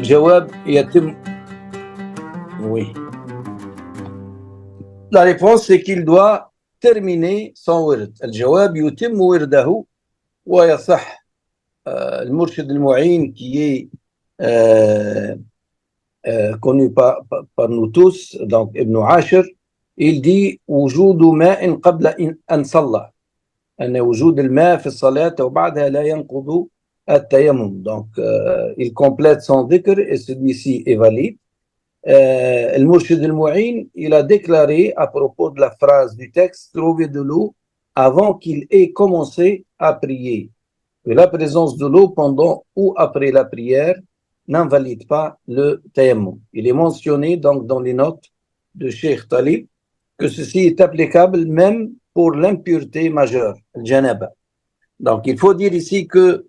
الجواب يتم. Oui. La réponse c'est qu'il doit terminer son ورد. الجواب يتم ورده ويصح. المرشد المعين qui est connu par nous tous, donc Ibn Ashir, il dit وجود ماء قبل أن صلى، أن وجود الماء في الصلاة وبعدها لا ينقض التيمم. Donc il complète son dhikr et celui-ci est valide. Le Mourchid al-Mu'in, il a déclaré à propos de la phrase du texte trouver de l'eau avant qu'il ait commencé à prier, que la présence de l'eau pendant ou après la prière n'invalide pas le tayammum. Il est mentionné donc dans les notes de Cheikh Talib que ceci est applicable même pour l'impureté majeure, le janaba. Donc il faut dire ici que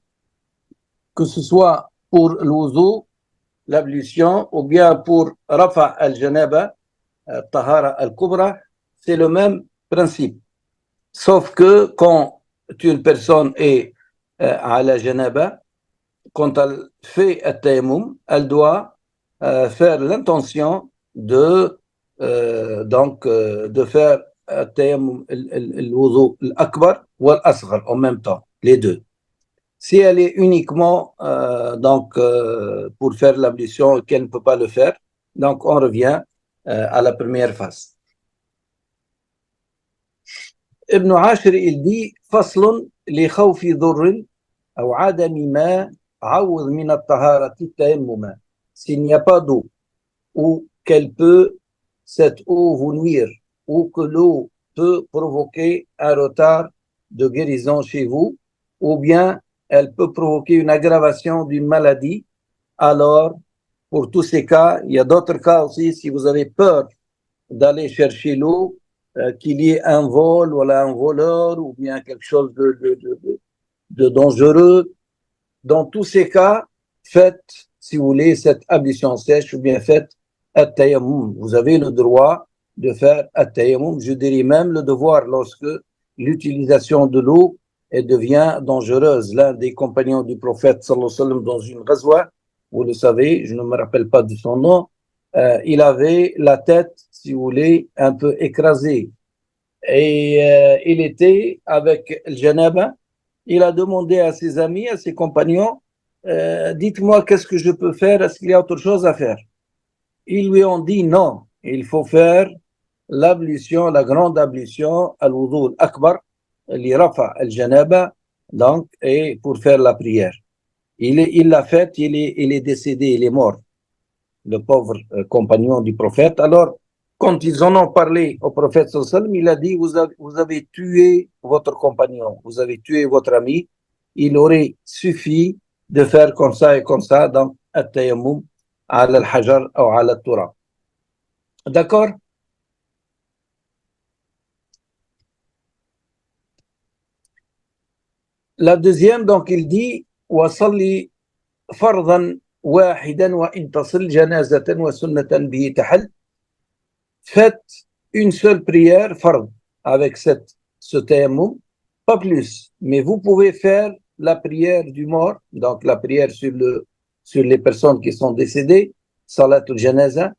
ce soit pour l'wudu, l'ablution, ou bien pour rafa al-janaba, tahara al-kubra, c'est le même principe. Sauf que quand une personne est à la janaba, quand elle fait le tayammum, elle doit faire l'intention de faire le tayammum, le wudu al-akbar ou al-asghar en même temps, les deux. Si elle est uniquement pour faire l'ablution et qu'elle ne peut pas le faire, donc on revient à la première phase. Ibn Ashir, il dit فصل لخوف ضر أو عدم ما عوض من الطهارة التيمم. S'il n'y a pas d'eau ou qu'elle peut, cette eau vous nuire, ou que l'eau peut provoquer un retard de guérison chez vous, ou bien elle peut provoquer une aggravation d'une maladie, alors pour tous ces cas, il y a d'autres cas aussi, si vous avez peur d'aller chercher l'eau, qu'il y ait un vol ou un voleur ou bien quelque chose de dangereux, dans tous ces cas, faites, si vous voulez, cette ablution sèche ou bien faites at-tayammum. Vous avez le droit de faire at-tayammum, je dirais même le devoir lorsque l'utilisation de l'eau devient dangereuse. L'un des compagnons du prophète sallallahu alayhi wa sallam dans une ghazwa, vous le savez, je ne me rappelle pas de son nom, il avait la tête, si vous voulez, un peu écrasée. Et il était avec le janaba. Il a demandé à ses amis, à ses compagnons, dites-moi qu'est-ce que je peux faire, est-ce qu'il y a autre chose à faire? Ils lui ont dit non, il faut faire l'ablution, la grande ablution, al-wudu al-akbar, l'irafa al-janaba, donc, et pour faire la prière. Il l'a fait, il est décédé, il est mort, le pauvre compagnon du prophète. Alors, quand ils en ont parlé au prophète sallallahu alayhi wa sallam, il a dit, vous avez tué votre compagnon, vous avez tué votre ami, il aurait suffi de faire comme ça et comme ça, donc, at-tayammum ala al-hajar ou ala al-turab. D'accord? La deuxième, donc, il dit, وصلي فرضا واحدا وإن تصل جنازة وسنة به تحل. Faites une seule prière, fard, avec ce tayammum, pas plus. Mais vous pouvez faire la prière du mort, donc la prière sur les personnes qui sont décédées, salatul janaza,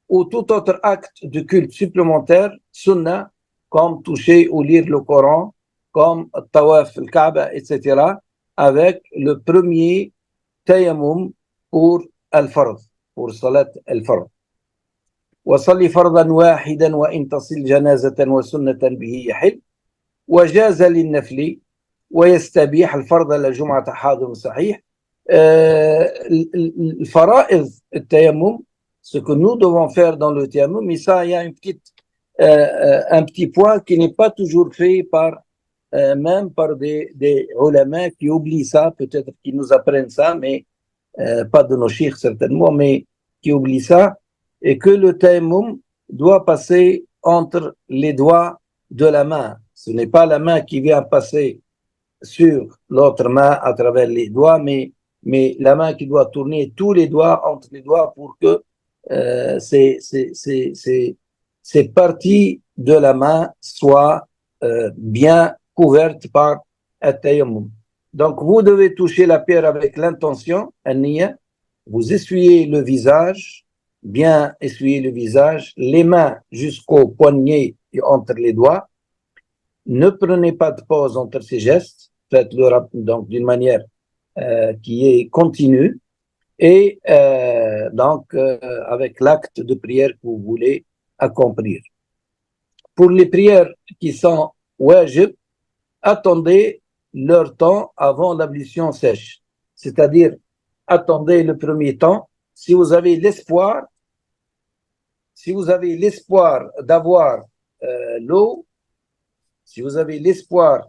ou tout autre acte de culte supplémentaire, sunnah, comme toucher ou lire le Coran, comme tawaf, le Kaaba, etc., avec le premier tayammum pour al-fard, pour salat al-fard. وصلي فرضا واحدا وإن تصل جنازة وسنة به يحل وجاز للنفل ويستبيح الفرض لجمعة حاضر صحيح. الفرائض التيمم, ce que nous devons faire dans le tayammum, mais ça il y a un petit point qui n'est pas toujours fait même par des ulama qui oublient ça, peut-être qui nous apprennent ça, mais pas de nos cheikhs certainement, mais qui oublient ça, et que le tayammum doit passer entre les doigts de la main. Ce n'est pas la main qui vient passer sur l'autre main à travers les doigts, mais la main qui doit tourner tous les doigts entre les doigts pour que ces parties de la main soient bien couvertes par le tayammum. Donc vous devez toucher la pierre avec l'intention, an-niyya, vous essuyez le visage, bien essuyer le visage, les mains jusqu'au poignet et entre les doigts. Ne prenez pas de pause entre ces gestes, faites-le donc d'une manière qui est continue et avec l'acte de prière que vous voulez accomplir. Pour les prières qui sont wajib, attendez leur temps avant l'ablution sèche. C'est-à-dire, attendez le premier temps. Si vous avez l'espoir d'avoir l'eau, si vous avez l'espoir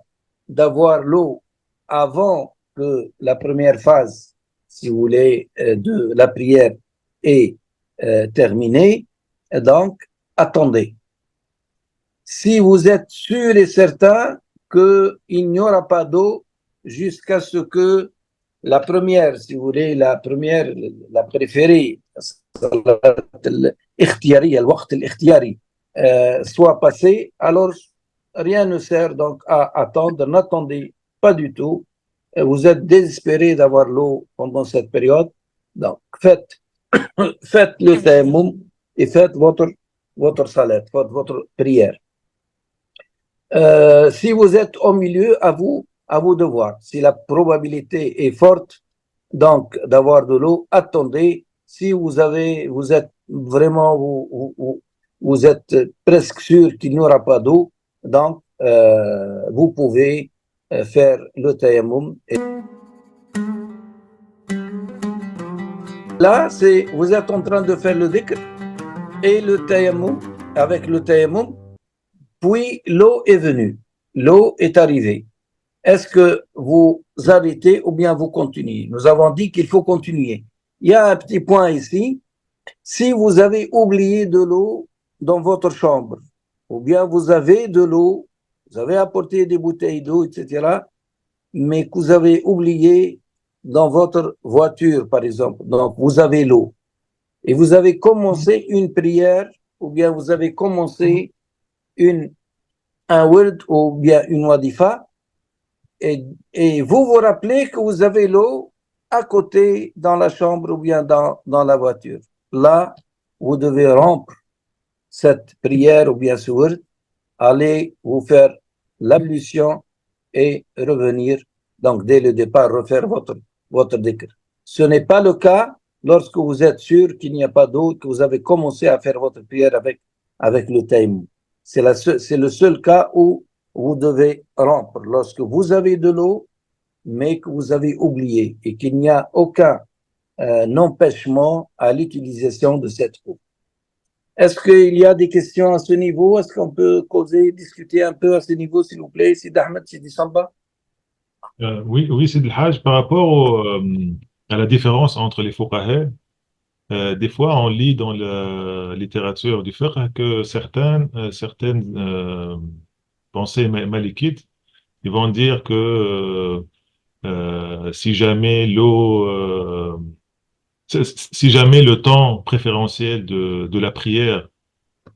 d'avoir l'eau avant que la première phase, si vous voulez, de la prière est terminée, donc attendez. Si vous êtes sûr et certain qu'il n'y aura pas d'eau jusqu'à ce que la première, si vous voulez, la préférée, soit passée, alors rien ne sert donc à attendre, n'attendez pas du tout. Vous êtes désespéré d'avoir l'eau pendant cette période, donc faites le tayammum et faites votre salat, votre prière. Si vous êtes au milieu, à vous de voir. Si la probabilité est forte, donc d'avoir de l'eau, attendez. Si vous êtes vraiment, vous êtes presque sûr qu'il n'y aura pas d'eau, donc vous pouvez faire le tayammum. Et là, vous êtes en train de faire le dhikr et le tayammum, avec le tayammum, puis l'eau est venue, l'eau est arrivée. Est-ce que vous arrêtez ou bien vous continuez? Nous avons dit qu'il faut continuer. Il y a un petit point ici. Si vous avez oublié de l'eau dans votre chambre, ou bien vous avez de l'eau, vous avez apporté des bouteilles d'eau, etc., mais que vous avez oublié dans votre voiture, par exemple, donc vous avez l'eau, et vous avez commencé une prière, ou bien vous avez commencé un word, ou bien une wadifa, et vous vous rappelez que vous avez l'eau à côté dans la chambre ou bien dans la voiture. Là, vous devez rompre cette prière ou bien ce word, aller vous faire l'ablution et revenir, donc dès le départ, refaire votre dhikr. Ce n'est pas le cas lorsque vous êtes sûr qu'il n'y a pas d'eau, que vous avez commencé à faire votre prière avec le tayammum. C'est le seul cas où vous devez rompre lorsque vous avez de l'eau, mais que vous avez oublié et qu'il n'y a aucun empêchement à l'utilisation de cette eau. Est-ce qu'il y a des questions à ce niveau? Est-ce qu'on peut discuter un peu à ce niveau, s'il vous plaît? Sid Ahmed, Sidi Samba? Oui, c'est le Hajj par rapport à la différence entre les fuqaha. Des fois, on lit dans la littérature du fiqh que certaines pensées malikites, ils vont dire que si jamais si jamais le temps préférentiel de la prière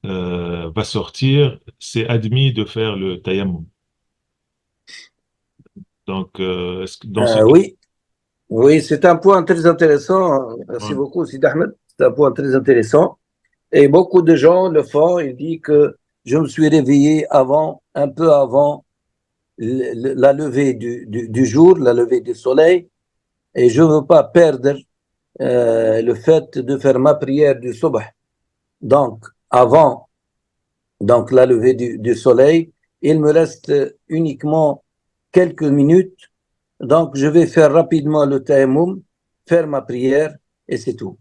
va sortir, c'est admis de faire le tayammum. Donc, dans ce cas, Oui, oui, c'est un point très intéressant. Merci ouais. beaucoup, Sid Ahmed. C'est un point très intéressant. Et beaucoup de gens le font. Ils disent que je me suis réveillé un peu avant la levée du jour, la levée du soleil, et je ne veux pas perdre le fait de faire ma prière du subh. Donc, avant la levée du soleil, il me reste uniquement quelques minutes. Donc, je vais faire rapidement le tayammum, faire ma prière, et c'est tout.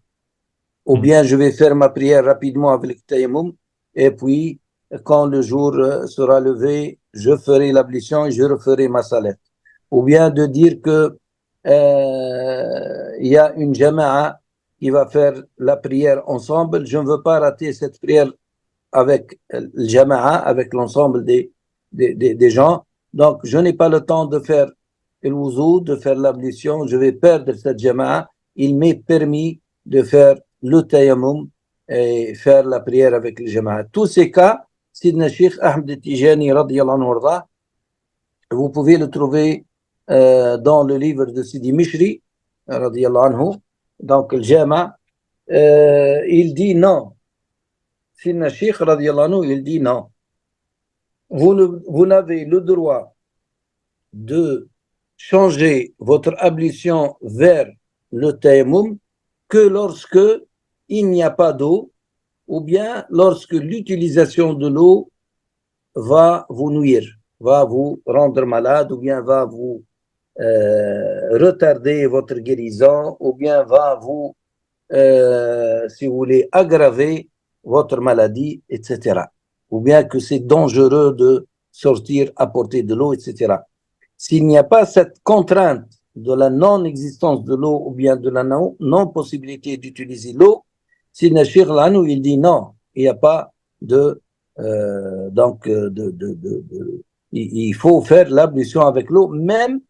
Ou bien je vais faire ma prière rapidement avec le tayammum, et puis, quand le jour sera levé, je ferai l'ablution et je referai ma salette. Ou bien de dire que il y a une jama'a qui va faire la prière ensemble. Je ne veux pas rater cette prière avec le jama'a, avec l'ensemble des gens. Donc, je n'ai pas le temps de faire le wuzu, de faire l'ablution. Je vais perdre cette jama'a. Il m'est permis de faire le tayammum et faire la prière avec le jama'a. Tous ces cas, Sidna Sheikh Ahmed Tijani, radiyallahu anhu, vous pouvez le trouver dans le livre de Sidi Mishri, radiyallahu anhu, donc le Jama, il dit non. Sidna Sheikh radiallahu anhu, il dit non. Vous n'avez le droit de changer votre ablution vers le tayammum que lorsque il n'y a pas d'eau ou bien lorsque l'utilisation de l'eau va vous nuire, va vous rendre malade ou bien va vous retarder votre guérison ou bien va vous, si vous voulez, aggraver votre maladie, etc. Ou bien que c'est dangereux de sortir, apporter de l'eau, etc. S'il n'y a pas cette contrainte de la non-existence de l'eau ou bien de la non-possibilité d'utiliser l'eau, si Nashir Lanou, il dit non, il n'y a pas de... il faut faire l'ablution avec l'eau, même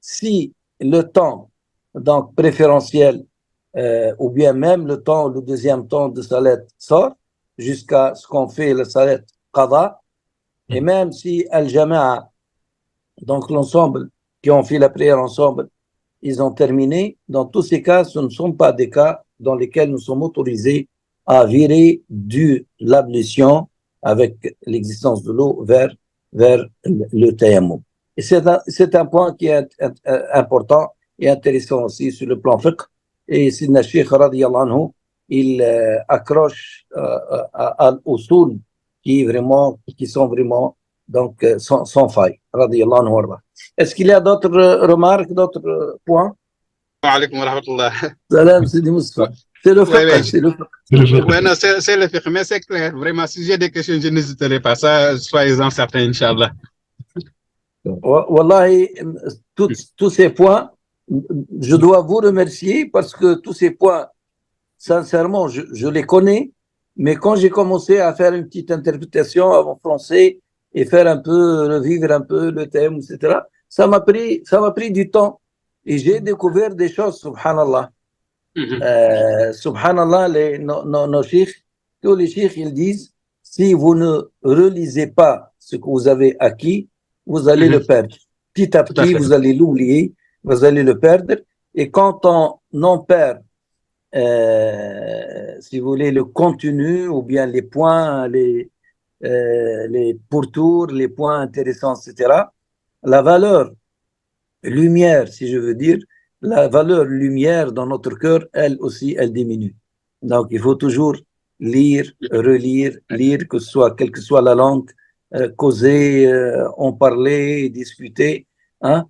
si le temps donc préférentiel ou bien même le deuxième temps de salat sort jusqu'à ce qu'on fait le salat qada, et même si al-jama'a, donc l'ensemble qui ont fait la prière ensemble, ils ont terminé, dans tous ces cas, ce ne sont pas des cas dans lesquels nous sommes autorisés à virer de l'ablution avec l'existence de l'eau vers le tayammum. Et c'est un point qui est important et intéressant aussi sur le plan fiqh. Et Sidna Sheikh radiyallahu anhu, il accroche à l'usul qui sont vraiment donc sans faille. Radiyallahu anhu warda. Est-ce qu'il y a d'autres remarques, d'autres points? Alaikum wa rahmatullah. Salam, Sidi Moustapha. C'est le fiqh, c'est le fiqh. Ouais, non, c'est le fiqh, mais c'est clair. Vraiment, si j'ai des questions, je n'hésiterai pas. Ça, soyez-en certains, Inch'Allah. Wallahi, tous ces points, je dois vous remercier parce que tous ces points, sincèrement, je les connais, mais quand j'ai commencé à faire une petite interprétation en français et faire un peu, revivre un peu le thème, etc., ça m'a pris du temps et j'ai découvert des choses, subhanallah. Subhanallah, nos chiffres, tous les chiffres, ils disent, si vous ne relisez pas ce que vous avez acquis, vous allez le perdre. Petit à petit, vous allez l'oublier, vous allez le perdre. Et quand on en perd, si vous voulez, le contenu ou bien les points, les pourtours, les points intéressants, etc., la valeur lumière, si je veux dire, la valeur lumière dans notre cœur, elle aussi, elle diminue. Donc, il faut toujours lire, relire, lire, quelle que soit la langue, causer, en parler, discuter. Hein?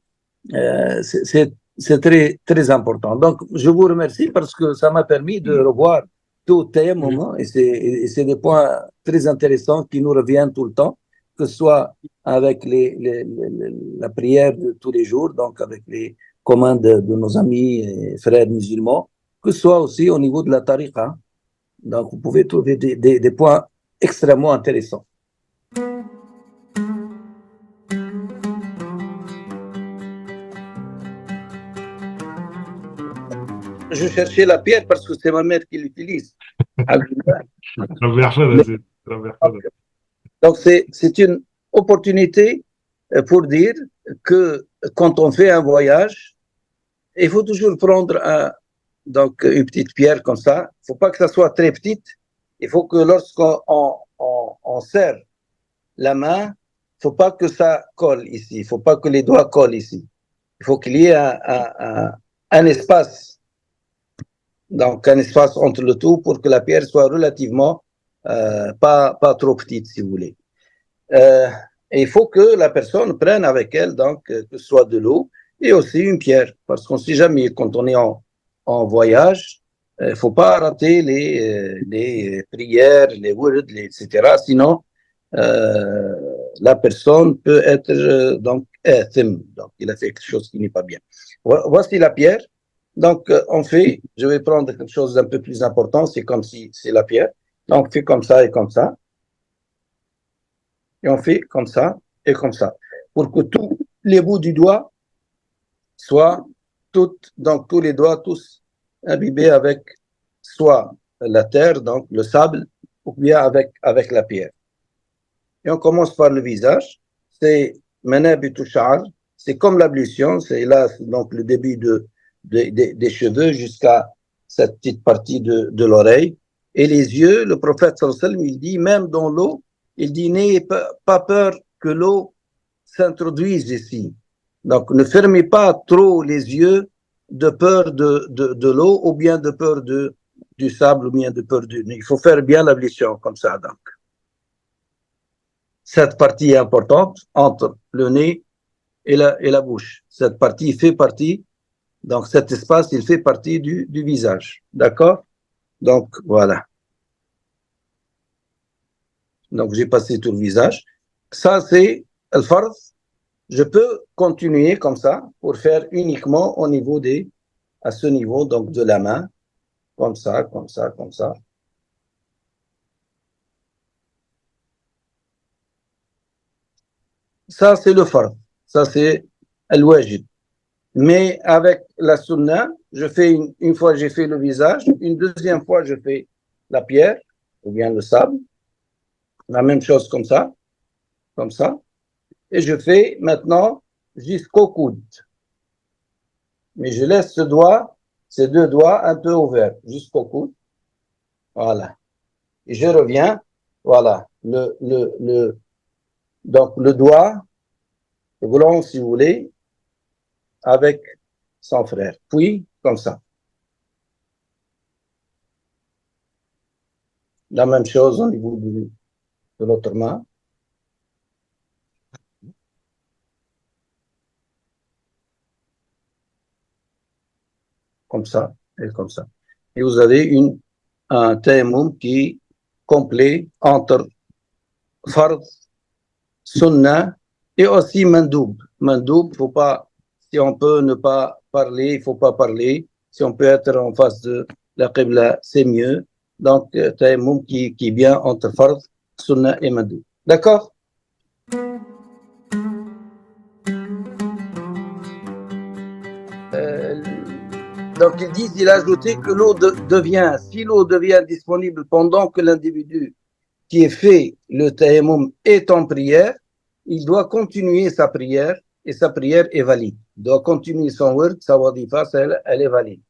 C'est très, très important. Donc, je vous remercie parce que ça m'a permis de revoir tout un moment et c'est des points très intéressants qui nous reviennent tout le temps, que ce soit avec la prière de tous les jours, donc avec les commandes de nos amis et frères musulmans, que ce soit aussi au niveau de la tariqa. Donc, vous pouvez trouver des points extrêmement intéressants. Je cherchais la pierre parce que c'est ma mère qui l'utilise. Donc, c'est une opportunité pour dire que quand on fait un voyage, il faut toujours prendre donc une petite pierre comme ça. Il ne faut pas que ça soit très petite. Il faut que lorsqu'on serre la main, il ne faut pas que ça colle ici. Il ne faut pas que les doigts collent ici. Il faut qu'il y ait un espace. Donc, un espace entre le tout pour que la pierre soit relativement pas trop petite, si vous voulez. Et il faut que la personne prenne avec elle, donc, que ce soit de l'eau et aussi une pierre. Parce qu'on ne sait jamais, quand on est en voyage, il ne faut pas rater les prières, les words, etc. Sinon, la personne peut être donc il a fait quelque chose qui n'est pas bien. Voici la pierre. Donc, je vais prendre quelque chose d'un peu plus important, c'est comme si c'est la pierre. Donc, on fait comme ça et comme ça. Et on fait comme ça et comme ça. Pour que tous les bouts du doigt soient, donc tous les doigts, tous imbibés avec soit la terre, donc le sable, ou bien avec la pierre. Et on commence par le visage. C'est manabitu sha'r, c'est comme l'ablution, c'est là donc le début des cheveux jusqu'à cette petite partie de l'oreille. Et les yeux, le prophète sallallahu alayhi wa sallam, il dit, même dans l'eau, il dit, n'ayez pas peur que l'eau s'introduise ici. Donc, ne fermez pas trop les yeux de peur de l'eau ou bien de peur du sable ou bien de peur du nez. Il faut faire bien l'ablution comme ça. Donc, cette partie est importante entre le nez et la bouche. Cette partie fait partie, donc cet espace, il fait partie du visage. D'accord? Donc, voilà. Donc, j'ai passé tout le visage. Ça, c'est le fard. Je peux continuer comme ça pour faire uniquement au niveau à ce niveau, donc de la main. Comme ça, comme ça, comme ça. Ça, c'est le fard. Ça, c'est al-wajib. Mais avec la sunna, je fais une fois j'ai fait le visage, une deuxième fois je fais la pierre ou bien le sable. La même chose comme ça. Et je fais maintenant jusqu'au coude. Mais je laisse ces deux doigts un peu ouverts jusqu'au coude. Voilà. Et je reviens. Voilà. Donc le doigt, le gland, si vous voulez, avec son frère. Puis, comme ça. La même chose au niveau de l'autre main. Comme ça et comme ça. Et vous avez un tayammum qui est complet entre fard, sunna et aussi mandoub. Mandoub, faut pas, si on peut ne pas parler, il faut pas parler. Si on peut être en face de la qibla, c'est mieux. Donc, tayammum qui est bien entre fard, sunna et mandoub. D'accord? Donc, ils disent, il a ajouté que si l'eau devient disponible pendant que l'individu qui est fait le tayammum est en prière, il doit continuer sa prière et sa prière est valide. Il doit continuer son word, sa wadifa, elle est valide.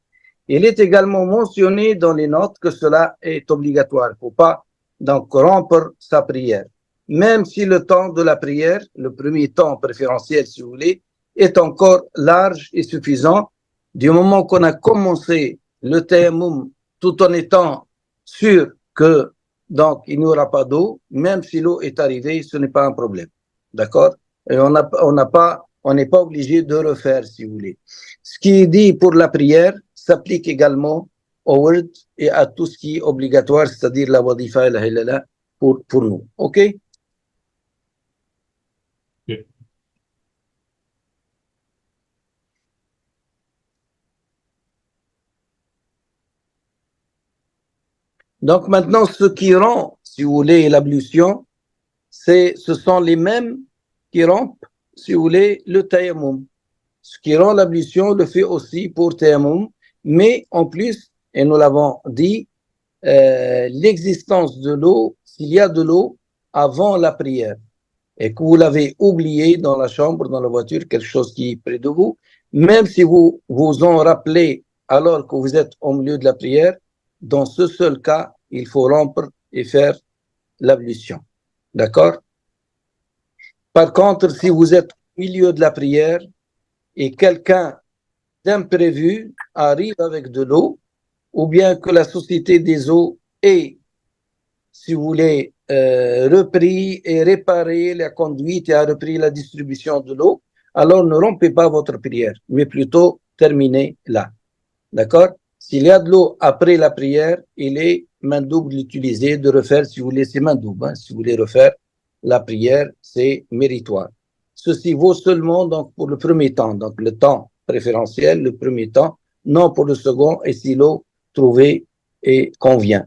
Il est également mentionné dans les notes que cela est obligatoire. Il ne faut pas donc rompre sa prière. Même si le temps de la prière, le premier temps préférentiel si vous voulez, est encore large et suffisant, du moment qu'on a commencé le tayammum tout en étant sûr que donc il n'y aura pas d'eau, même si l'eau est arrivée, ce n'est pas un problème. D'accord? Et on n'est pas obligé de refaire si vous voulez. Ce qui est dit pour la prière s'applique également au word et à tout ce qui est obligatoire, c'est-à-dire la wadifa et la hilala pour nous. OK? Ok. Donc maintenant, ce qui rend, si vous voulez, l'ablution, ce sont les mêmes qui rompent, si vous voulez, le tayammum. Ce qui rend l'ablution le fait aussi pour tayammum, mais en plus, et nous l'avons dit, l'existence de l'eau, s'il y a de l'eau avant la prière, et que vous l'avez oublié dans la chambre, dans la voiture, quelque chose qui est près de vous, même si vous vous en rappelez alors que vous êtes au milieu de la prière, dans ce seul cas, il faut rompre et faire l'ablution. D'accord? Par contre, si vous êtes au milieu de la prière et quelqu'un d'imprévu arrive avec de l'eau, ou bien que la Société des eaux ait, si vous voulez, repris et réparé la conduite et a repris la distribution de l'eau, alors ne rompez pas votre prière, mais plutôt terminez là. D'accord? S'il y a de l'eau après la prière, il est mandoub de l'utiliser, de refaire, si vous voulez, c'est mandoub. Si vous voulez refaire la prière, c'est méritoire. Ceci vaut seulement donc, pour le premier temps, donc le temps préférentiel, le premier temps, non pour le second, et si l'eau trouvée et convient.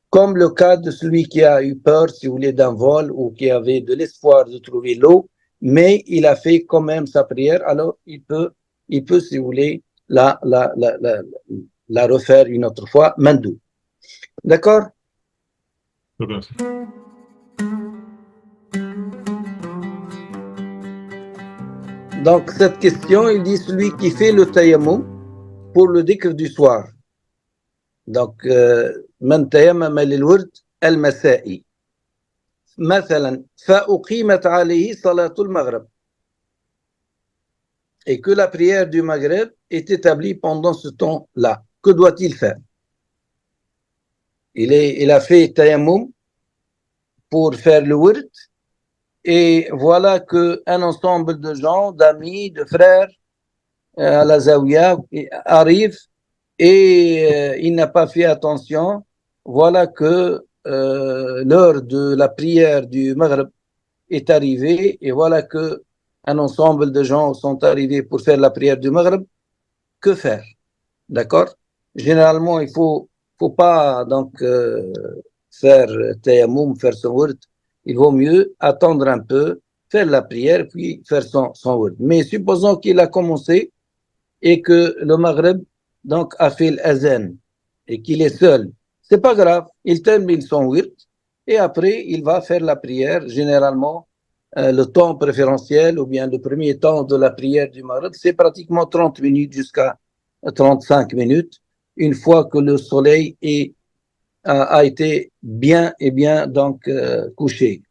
Comme le cas de celui qui a eu peur, si vous voulez, d'un vol ou qui avait de l'espoir de trouver l'eau, mais il a fait quand même sa prière, alors il peut si vous voulez, la refaire une autre fois, mandou. D'accord? Merci. Donc, cette question, il dit celui qui fait le tayammum pour le dhikr du soir, Donc, من تيمم للورد المسائي مثلا فأقيمت عليه صلاة المغرب et que la prière du Maghreb est établie pendant ce temps-là. Que doit-il faire? Il a fait tayammum pour faire le wird et voilà qu'un ensemble de gens, d'amis, de frères à la Zawiya arrive et il n'a pas fait attention. Voilà que l'heure de la prière du Maghreb est arrivée et voilà que un ensemble de gens sont arrivés pour faire la prière du Maghreb. Que faire? D'accord? Généralement, il faut pas donc faire tayammum, faire son wird. Il vaut mieux attendre un peu, faire la prière, puis faire son wird. Mais supposons qu'il a commencé et que le Maghreb donc a fait l'azan et qu'il est seul. C'est pas grave, il termine son wird et après il va faire la prière. Généralement, le temps préférentiel ou bien le premier temps de la prière du Maghreb, c'est pratiquement 30 minutes jusqu'à 35 minutes, une fois que le soleil a été bien et bien donc couché.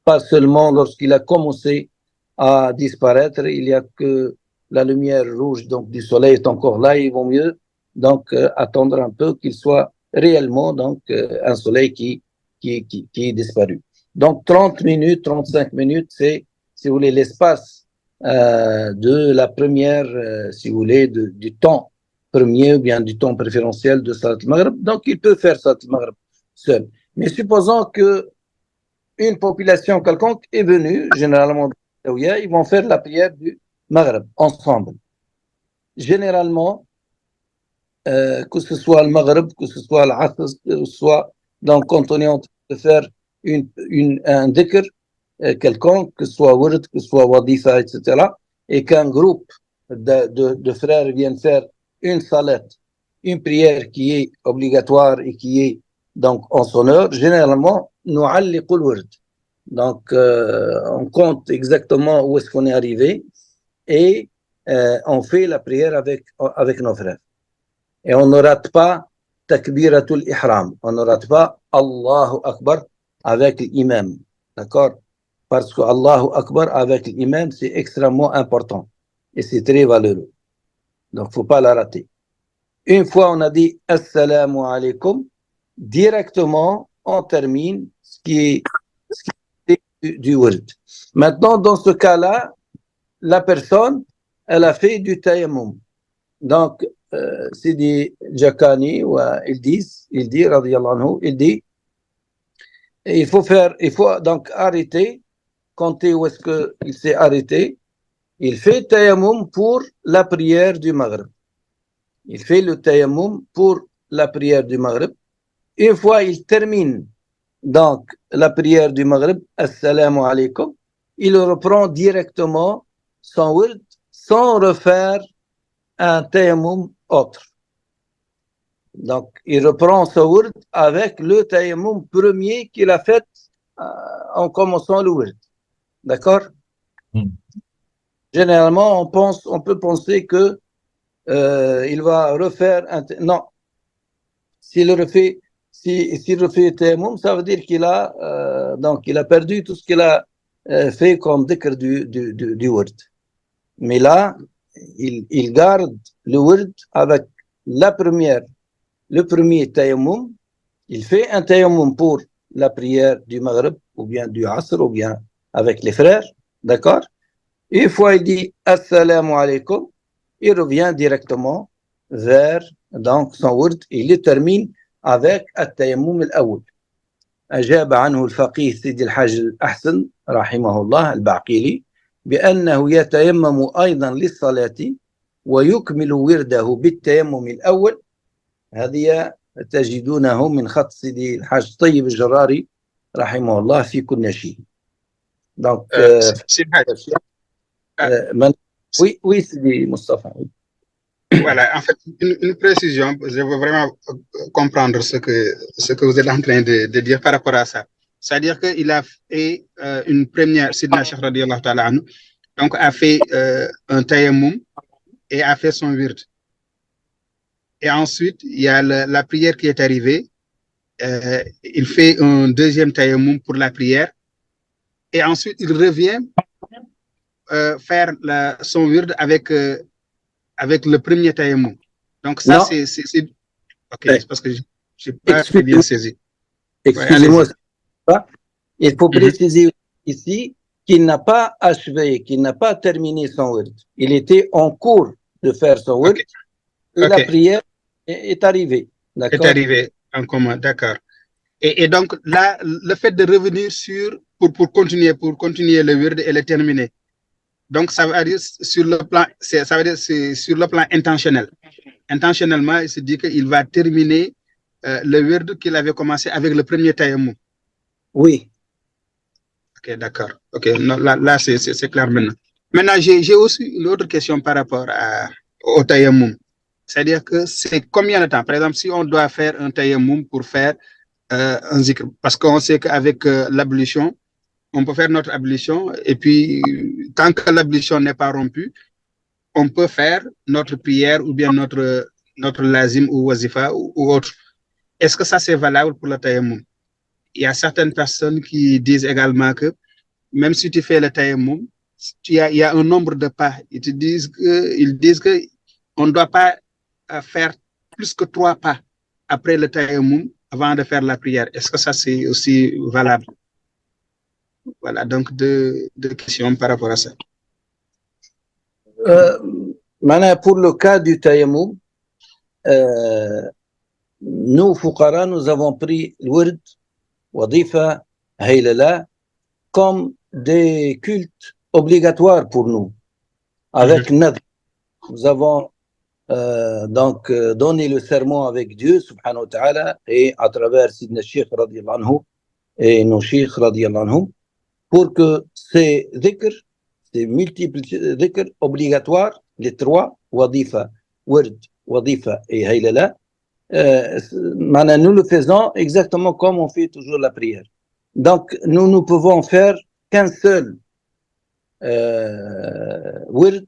Pas seulement lorsqu'il a commencé à disparaître, il y a que la lumière rouge donc du soleil est encore là, il vaut mieux donc attendre un peu qu'il soit réellement donc un soleil qui est disparu. Donc 30 minutes, 35 minutes, c'est, si vous voulez, l'espace de la première, si vous voulez, du temps premier ou bien du temps préférentiel de Salat al-Maghrib. Donc il peut faire Salat al-Maghrib seul. Mais supposons que une population quelconque est venue, généralement, ils vont faire la prière du Maghreb ensemble. Généralement, que ce soit le Maghreb, que ce soit l'Asr, que ce soit donc quand on est en train de faire un dhikr quelconque, que ce soit Wird, que ce soit Wadifa, etc., et qu'un groupe de frères viennent faire une salat, une prière qui est obligatoire et qui est donc en son heure, généralement, nous alliqul wird. Donc, on compte exactement où est-ce qu'on est arrivé et on fait la prière avec nos frères. Et on ne rate pas takbiratul ihram, on ne rate pas Allahu Akbar avec l'imam. D'accord? Parce que Allahu Akbar avec l'imam, c'est extrêmement important et c'est très valeureux. Donc, il ne faut pas la rater. Une fois on a dit Assalamu alaikum, directement on termine ce qui est du wird. Maintenant, dans ce cas-là, la personne, elle a fait du tayammum. Donc, Sidi Jakani, il dit, radiyallahu anhu, il dit, il faut donc arrêter, compter où est-ce qu'il s'est arrêté. Il fait tayammum pour la prière du Maghreb. Il fait le tayammum pour la prière du Maghreb. Une fois il termine donc la prière du Maghreb, Assalamu alaikum, il reprend directement son wird sans refaire un tayammum autre. Donc il reprend son wird avec le tayammum premier qu'il a fait en commençant le wird. D'accord? Généralement, on peut penser que il va refaire un... Non. S'il refait tayammum, ça veut dire qu'il a donc il a perdu tout ce qu'il a fait comme dhikr du wird. Mais là, il garde le wird avec le premier tayammum. Il fait un tayammum pour la prière du Maghreb ou bien du Asr ou bien avec les frères. D'accord? Une fois il dit Assalamu alaikum, il revient directement vers donc son wird. Il le termine avec التيمم الأول. أجاب عنه الفقيه سيدي الحاج الأحسن رحمه الله البعقيلي بأنه يتيمم أيضا للصلاة ويكمل ورده بالتيمم الأول. هذه تجدونه من خط سيدي الحاج طيب الجراري رحمه الله في كل شيء. Donc, oui, Sidi Mustafa. Voilà, en fait, une précision, je veux vraiment comprendre ce que vous êtes en train de dire par rapport à ça. C'est-à-dire qu'il a fait une première, Sidna Cheikh radiyallahu ta'ala anhu, donc a fait un tayammum et a fait son wird. et ensuite, il y a la prière qui est arrivée. Il fait un deuxième tayammum pour la prière. Et ensuite, il revient faire son wird avec le premier tayammum. Donc, ça, Non, c'est. Ok, eh, c'est parce que je n'ai pas très bien saisi. Ouais, excusez-moi, allez-y. il faut Mhm. préciser ici qu'il n'a pas achevé, qu'il n'a pas terminé son wird. Il était en cours de faire son wird Ok, et la ok. prière est arrivée. Est D'accord? arrivé en commun, d'accord. Et donc, là, le fait de revenir pour continuer le wird et le terminer. Donc, ça veut dire sur le plan, ça veut dire c'est sur le plan intentionnel. Intentionnellement, il se dit qu'il va terminer le wird qu'il avait commencé avec le premier tayammum. Oui. Ok, d'accord. Ok, non, là c'est clair maintenant. Maintenant, j'ai aussi une autre question par rapport au tayammum. C'est-à-dire que c'est combien de temps? Par exemple, si on doit faire un tayammum pour faire un zikr, parce qu'on sait qu'avec l'ablution, on peut faire notre ablution et puis tant que l'ablution n'est pas rompue, on peut faire notre prière ou bien notre lazim ou wazifa ou autre. Est-ce que ça c'est valable pour le tayammum? Il y a certaines personnes qui disent également que même si tu fais le tayammum, il y a un nombre de pas. Ils disent que on ne doit pas faire plus que 3 pas après le tayammum avant de faire la prière. Est-ce que ça c'est aussi valable? Voilà, donc deux questions par rapport à ça. Maintenant, pour le cas du tayammum, nous, Fuqara, nous avons pris le wird, wadifa, haylala, comme des cultes obligatoires pour nous, avec nadr. Nous avons donc donné le serment avec Dieu, subhanahu wa ta'ala, et à travers Sidna Sheikh radiallahu anhu et nos Sheikh radiallahu anhu, pour que ces dhikr, ces multiples dhikr obligatoires, les trois, wadifa, wird, wadifa et haylala, nous le faisons exactement comme on fait toujours la prière. Donc, nous ne pouvons faire qu'un seul wird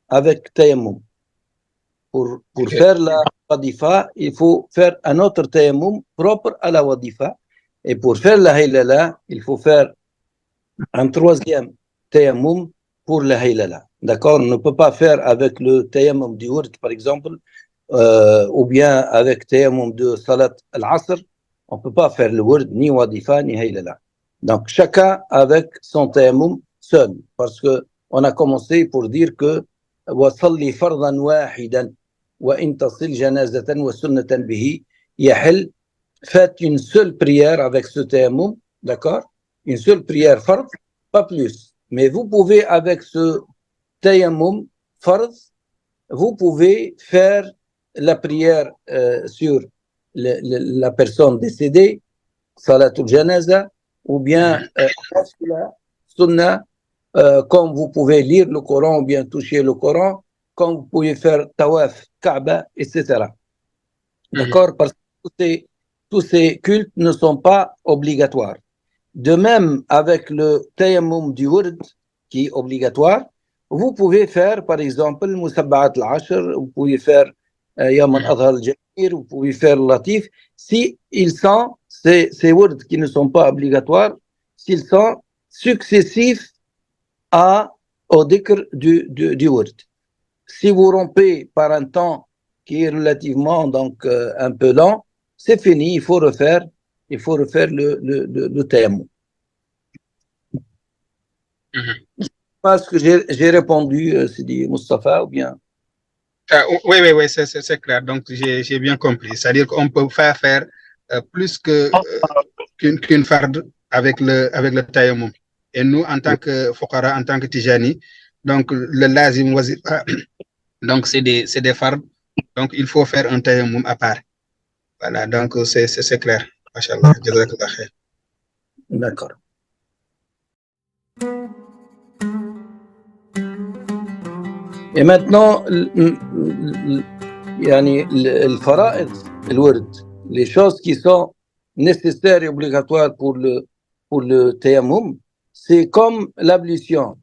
avec tayammum. Pour faire la wadifa, il faut faire un autre tayammum propre à la wadifa. Et pour faire la haylala, il faut faire un troisième tayammum pour la haylala. D'accord? On ne peut pas faire avec le tayammum du wird, par exemple, ou bien avec tayammum de salat al-asr. On ne peut pas faire le wird, ni wadifa, ni haylala. Donc, chacun avec son tayammum seul. Parce que on a commencé pour dire que وصلي فرضا واحدا وإن تصل جنازة وسنة به يحل. Faites une seule prière avec ce tayammum, d'accord? Une seule prière fard, pas plus. Mais vous pouvez avec ce tayammum fard, vous pouvez faire la prière sur la personne décédée, salatul janaza, ou bien sunna, comme vous pouvez lire le Coran ou bien toucher le Coran, comme vous pouvez faire tawaf, Kaaba, etc. D'accord? Parce que tous ces cultes ne sont pas obligatoires. De même, avec le tayammum du wird, qui est obligatoire, vous pouvez faire, par exemple, Musabba'at al-Ashr, vous pouvez faire Yam al-Adha al-Jamir, vous pouvez faire Latif, si ils sont, ces words qui ne sont pas obligatoires, s'ils sont successifs au dhikr du word. Si vous rompez par un temps qui est relativement donc un peu lent, c'est fini, il faut refaire le tayammum. Est-ce que j'ai répondu, Sidi Mustafa, ou bien? Oui, c'est clair. Donc, j'ai bien compris. C'est-à-dire qu'on peut pas faire plus qu'une farde avec le tayammum. Et nous, en tant que Fokara, en tant que Tijani, donc le lazim wazifa, donc c'est des fardes. Donc, il faut faire un tayammum à part. Voilà, donc c'est clair. Machallah. Jazakallah khair. D'accord. Et maintenant, le fara'id, le word, les choses qui sont nécessaires et obligatoires pour le tayammum, c'est comme l'ablution.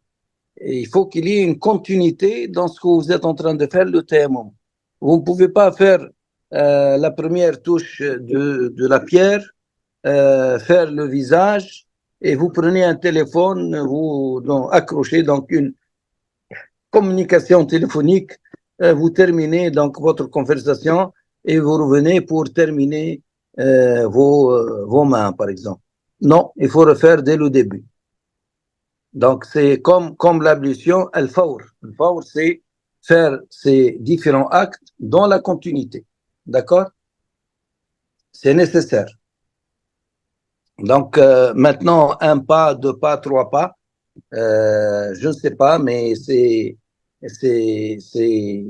Et il faut qu'il y ait une continuité dans ce que vous êtes en train de faire, le tayammum. Vous ne pouvez pas faire la première touche de la pierre, faire le visage, et vous prenez un téléphone, vous accrochez donc une communication téléphonique, vous terminez donc votre conversation et vous revenez pour terminer vos mains, par exemple. Non, il faut refaire dès le début. Donc, c'est comme l'ablution, al-fawr. Al-fawr, c'est faire ces différents actes dans la continuité. D'accord? C'est nécessaire. Donc, maintenant, un pas, deux pas, trois pas, je ne sais pas, mais il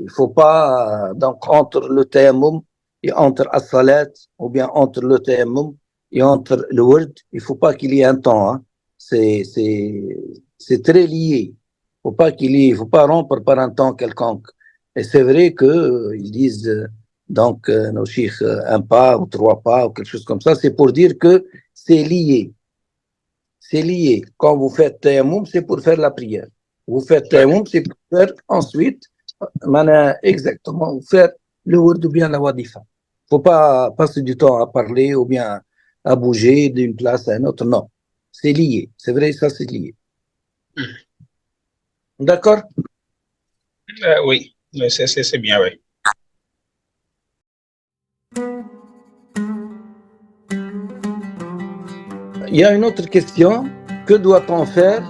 faut pas, donc, entre le tayammum et entre as-salat, ou bien entre le tayammum et entre le wird, il faut pas qu'il y ait un temps, hein. C'est très lié. Il faut pas rompre par un temps quelconque. Et c'est vrai que ils disent, nos chiffres, un pas ou trois pas ou quelque chose comme ça, c'est pour dire que c'est lié. C'est lié. Quand vous faites tayammum, c'est pour faire la prière. Vous faites tayammum, c'est pour faire ensuite, exactement, faire le word ou bien la wadifa. Faut pas passer du temps à parler ou bien à bouger d'une place à une autre. Non. C'est lié. C'est vrai, ça, c'est lié. D'accord? Oui, c'est bien, oui. Il y a une autre question. Que doit-on faire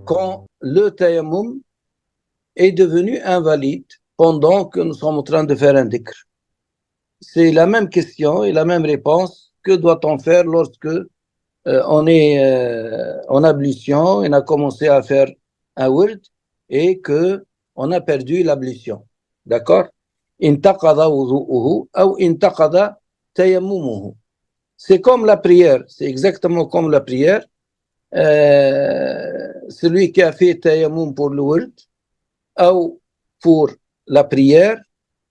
quand le tayammum est devenu invalide pendant que nous sommes en train de faire un dhikr? C'est la même question et la même réponse. Que doit-on faire lorsque on est en ablution et on a commencé à faire un wird et que on a perdu l'ablution? D'accord? Intaqada wudu'uhu ou intaqada tayammumuhu. C'est comme la prière, c'est exactement comme la prière. Celui qui a fait tayammum pour le wird ou pour la prière,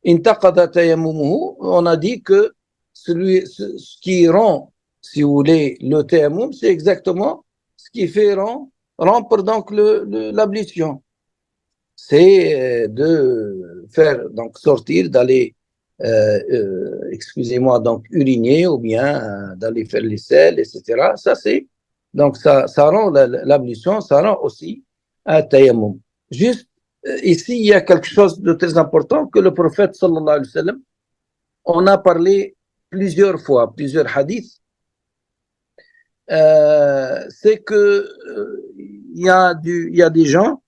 intaqada tayammumuhu, on a dit que ce qui rend, si vous voulez, le tayammum, c'est exactement ce qui fait rompre donc l'ablution. C'est de faire, donc sortir, d'aller, excusez-moi, donc uriner ou bien d'aller faire les selles, etc. Ça, c'est, donc ça rend l'ablution, ça rend aussi un tayammum. Juste, ici, il y a quelque chose de très important que le prophète, sallallahu alayhi wa sallam, on a parlé plusieurs fois, plusieurs hadiths, c'est que il y a des gens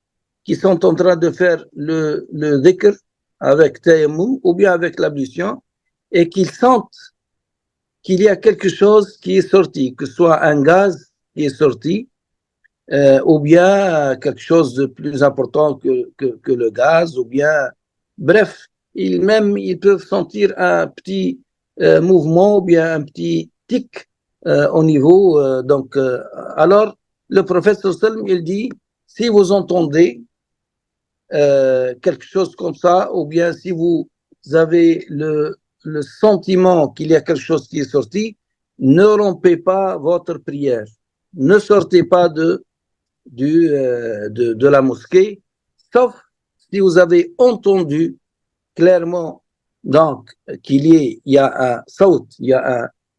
qui sont en train de faire le dhikr avec tayammum ou bien avec l'ablution et qu'ils sentent qu'il y a quelque chose qui est sorti, que ce soit un gaz qui est sorti ou bien quelque chose de plus important que le gaz, ou bien, bref, ils peuvent sentir un petit mouvement ou bien un petit tic au niveau. Alors, le prophète sallam, il dit, si vous entendez quelque chose comme ça, ou bien si vous avez le sentiment qu'il y a quelque chose qui est sorti, ne rompez pas votre prière. Ne sortez pas de la mosquée, sauf si vous avez entendu clairement donc qu'il y a un saut,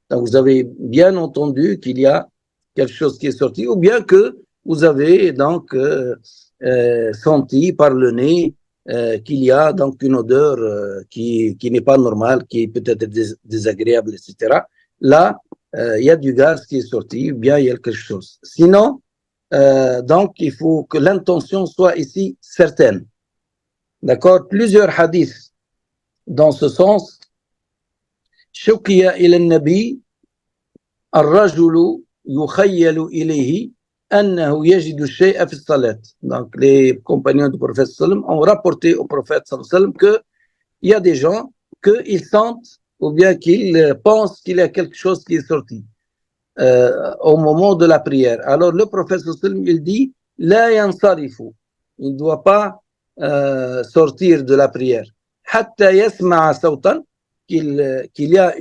donc vous avez bien entendu qu'il y a quelque chose qui est sorti, ou bien que vous avez donc senti par le nez qu'il y a donc une odeur qui n'est pas normale, qui est peut-être désagréable, etc. Là, il y a du gaz qui est sorti, ou bien il y a quelque chose. Sinon, donc, il faut que l'intention soit ici certaine. D'accord? Plusieurs hadiths dans ce sens. Shukiya ila nabi ar-rajulu yukhayyalu ilayhi annahu yajidu shay'a fi salat. Donc, les compagnons du prophète sallam ont rapporté au prophète sallam qu'il y a des gens qu'ils sentent ou bien qu'ils pensent qu'il y a quelque chose qui est sorti au moment de la prière. Alors, le prophète sallam, il dit la yansarifu. Il ne doit pas sortir de la prière. Hatta yasma'a sawtan, qu'il y a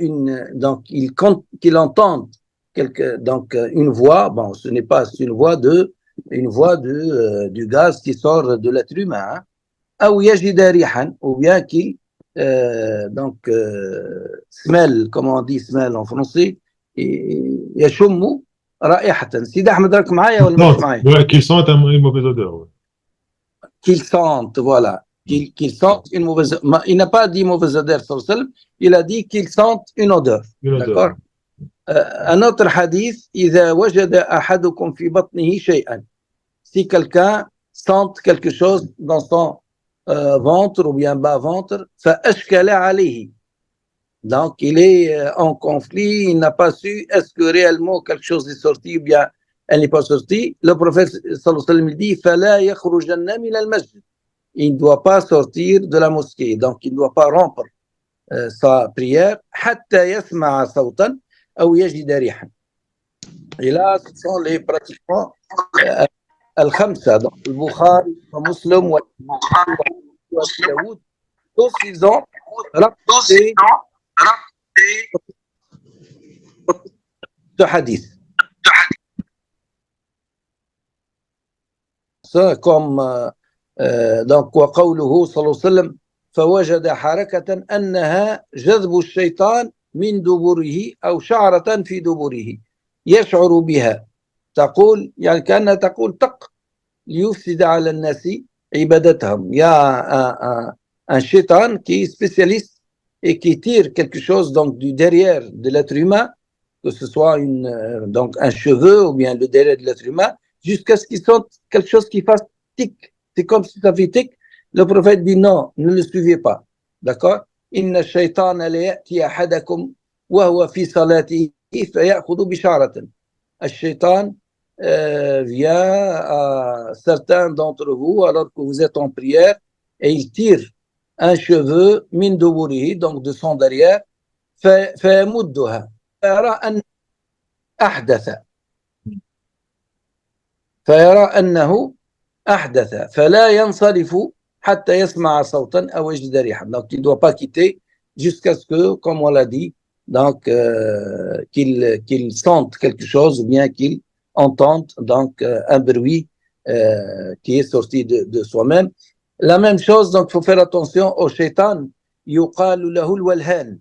qu'il entende une voix. Bon, ce n'est pas une voix du gaz qui sort de l'être humain. Ou yajida rihan, ou bien qu'il donc smell, comme on dit smell en français, يشم رائحة. سيدي أحمد راك معايا ولا مش معايا؟ Ouais, qu'ils sentent une mauvaise odeur. Ouais. Qu'ils sentent, voilà. Qu'ils sentent une mauvaise odeur. Il n'a pas dit mauvaise odeur, il a dit qu'ils sentent une odeur. Une odeur. D'accord. Un autre hadith, إذا وجد أحدكم في بطنه شيئا. Si quelqu'un sent quelque chose dans son ventre ou bien bas-ventre, فأشكل عليه. Donc, il est en conflit, il n'a pas su est-ce que réellement quelque chose est sorti ou bien elle n'est pas sortie. Le prophète sallallahu alayhi wa sallam dit فلا يخرجن من المسجد. Il ne doit pas sortir de la mosquée, donc il ne doit pas rompre sa prière حتى يسمع صوتا أو يجد ريحا. Et là, ce sont les pratiquement الخمسة, donc le Bukhari, Muslim, Daoud, tous ils ont rapporté ce hadith. Ça, comme donc وقوله صلى الله عليه وسلم فوجد حركة أنها جذب الشيطان من دبره أو شعرة في دبره يشعر بها تقول يعني كأنها تقول تق ليفسد على الناس عبادتهم. Il y a un shaitan qui est spécialiste et qui tire quelque chose donc du derrière de l'être humain, que ce soit donc un cheveu ou bien le derrière de l'être humain, jusqu'à ce qu'il sente quelque chose qui fasse tic. C'est comme si ça fait tic. Le prophète dit non, ne le suivez pas. D'accord? إن الشيطان ليأتي أحدكم وهو في صلاته فيأخذ بشعرة. الشيطان vient à certains d'entre vous alors que vous êtes en prière et il tire un cheveu min duburihi, donc de son derrière, فيمدها فيرى أن أحدث فيرى أنه أحدث فلا ينصرف حتى يسمع صوتا أو يجد ريحا. Donc il ne doit pas quitter jusqu'à ce que, comme on l'a dit, donc qu'il sente quelque chose ou bien qu'il entende donc un bruit qui est sorti de soi-même. La même chose, donc il faut faire attention au shaitan. يقال له الولهان.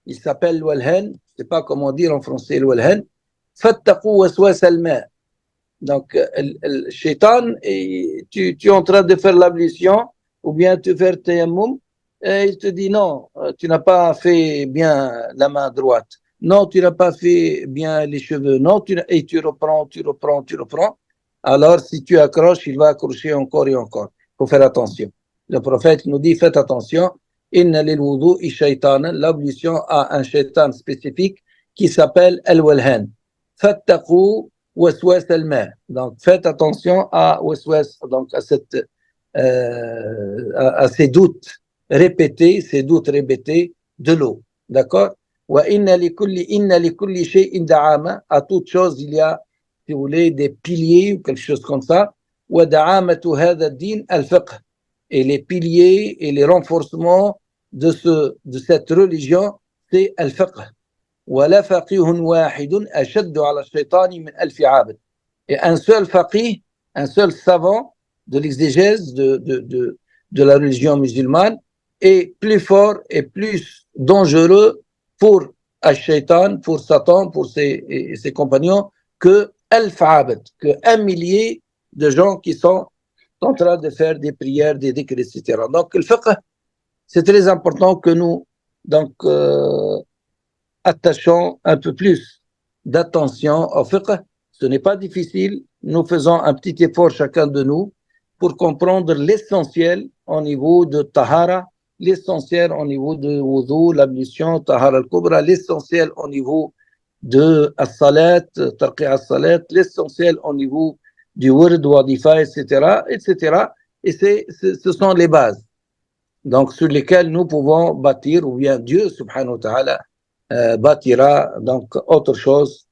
Il s'appelle الولهان. Je ne sais pas comment dire en français الولهان. فاتقوا وسواس الماء. Donc le shaitan, tu es en train de faire l'ablution ou bien tu fais tayammum et il te dit non, tu n'as pas fait bien la main droite. Non, tu n'as pas fait bien les cheveux. Non, et tu reprends. Alors, si tu accroches, il va accrocher encore et encore. Il faut faire attention. Le prophète nous dit, faites attention. Inna lil wudu'i shaytanan. L'ablution a un shaitan spécifique qui s'appelle al-walhan. Fattaqu waswas al-ma. Donc, faites attention à waswas, donc à ces doutes répétés de l'eau. D'accord? وإن لكل شيء دعامة. À toute chose, il y a, si vous voulez, des piliers ou quelque chose comme ça. ودعامة هذا الدين الفقه. Et les piliers et les renforcements de cette religion, c'est الفقه. ولا فقيه واحد أشد على الشيطان من ألف عابد. Et un seul faqih, un seul savant de l'exégèse de la religion musulmane est plus fort et plus dangereux pour Al-Shaytan, pour Satan, pour ses compagnons, que Al-Fa'abad, que 1 millier de gens qui sont en train de faire des prières, des dhikrs, etc. Donc, le fiqh, c'est très important que nous donc, attachons un peu plus d'attention au fiqh. Ce n'est pas difficile. Nous faisons un petit effort chacun de nous pour comprendre l'essentiel au niveau de Tahara, l'essentiel au niveau de wudu, l'ablution, tahara al-kubra, l'essentiel au niveau de as-salat, tarqi as-salat, l'essentiel au niveau du wird, wadifa, etc., etc. Et ce sont les bases, donc sur lesquelles nous pouvons bâtir, ou bien Dieu, subhanahu wa ta'ala, bâtira donc autre chose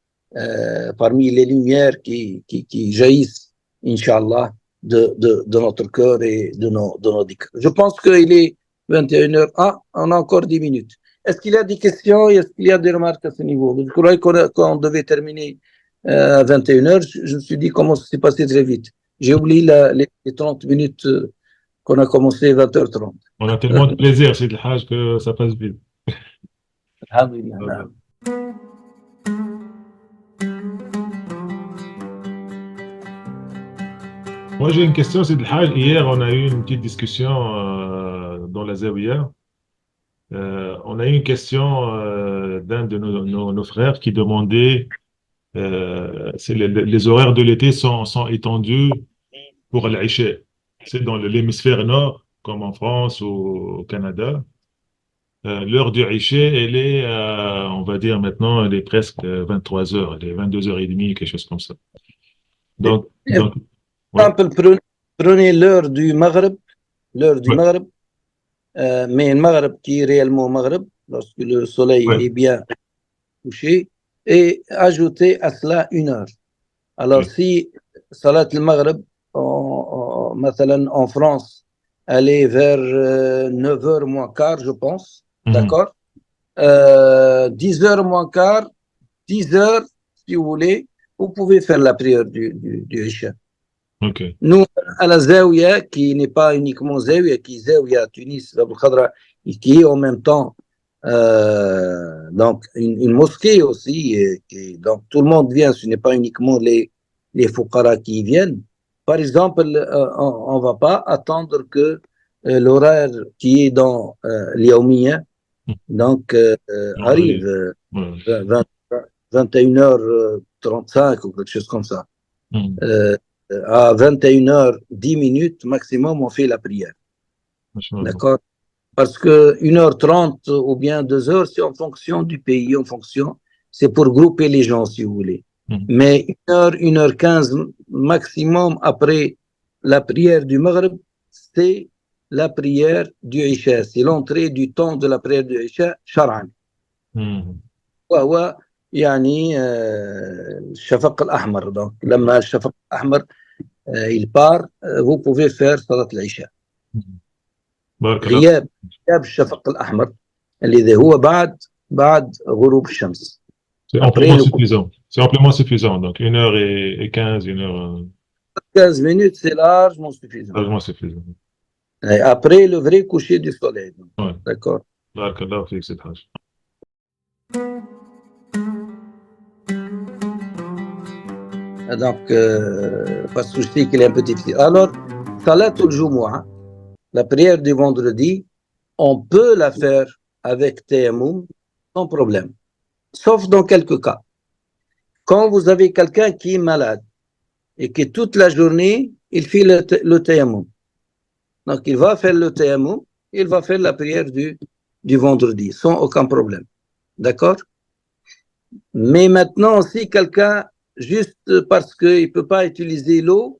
parmi les lumières qui jaillissent, Inch'Allah, de notre cœur et de nos dhikrs. Je pense qu'il est 21h. Ah, on a encore 10 minutes. Est-ce qu'il y a des questions? Est-ce qu'il y a des remarques à ce niveau? Je croyais qu'on devait terminer à 21h. Je me suis dit comment ça s'est passé très vite. J'ai oublié les 30 minutes qu'on a commencé 20h30. On a tellement de plaisir, c'est le Hajj, que ça passe vite. Alhamdulillah, Ah, naam. Moi, j'ai une question, c'est le Hajj. Hier, on a eu une petite discussion dans la Zawiya. On a eu une question d'un de nos frères qui demandait c'est les horaires de l'été sont étendus pour l'Isha. C'est dans l'hémisphère nord, comme en France ou au Canada. L'heure du Isha, elle est, on va dire maintenant, elle est presque 23 heures, elle est 22h30, quelque chose comme ça. Donc, ouais, Exemple, prenez l'heure du Maghreb, ouais, mais le Maghreb qui est réellement Maghreb, lorsque le soleil ouais, est bien couché, et ajoutez à cela 1 heure. Alors, ouais. si Salat al-Maghrib, مثلا en France, elle est vers 9h moins quart, je pense, Mhm. d'accord? 10h moins quart, 10h, si vous voulez, vous pouvez faire la prière du Isha. Ok. Nous, à la Zawiya, qui n'est pas uniquement Zawiya, qui est Zawiya à Tunis, Bab al-Khadra, et qui est en même temps donc une mosquée aussi, donc tout le monde vient, ce n'est pas uniquement les fuqara qui viennent. Par exemple, on ne va pas attendre que l'horaire qui est dans l'Yaoumiya, donc On arrive arrive. Ouais. 21h35 ou quelque chose comme ça. Mhm. Euh, à 21h10 maximum, on fait la prière. Machallah. D'accord? Parce que 1h30 ou bien 2 heures, c'est en fonction du pays, c'est pour grouper les gens, si vous voulez. Mhm. Mais 1h, 1h15 maximum après la prière du Maghreb, c'est la prière du Isha. C'est l'entrée du temps de la prière du Isha, Shar'an. Mhm. وهو يعني الشفق الأحمر. Donc, لما الشفق الأحمر il part, vous pouvez faire صلاة العشاء. Mhm. بارك الله. غياب الشفق الأحمر الذي هو بعد غروب الشمس. C'est Après amplement le suffisant. C'est amplement suffisant. Donc, 1h15, 1h, 15 minutes, c'est largement suffisant. largement suffisant. Et après le vrai coucher du soleil. Ouais. D'accord. بارك الله فيك سيد الحاج. Donc, parce que je sais qu'il est un peu difficile. Alors, Salat al-Jumu'ah, la prière du vendredi, on peut la faire avec tayammum sans problème. Sauf dans quelques cas. Quand vous avez quelqu'un qui est malade et qui toute la journée, il fait le tayammum. Donc, il va faire le tayammum, il va faire la prière du vendredi sans aucun problème. D'accord? Mais maintenant, si quelqu'un, juste parce qu'il ne peut pas utiliser l'eau,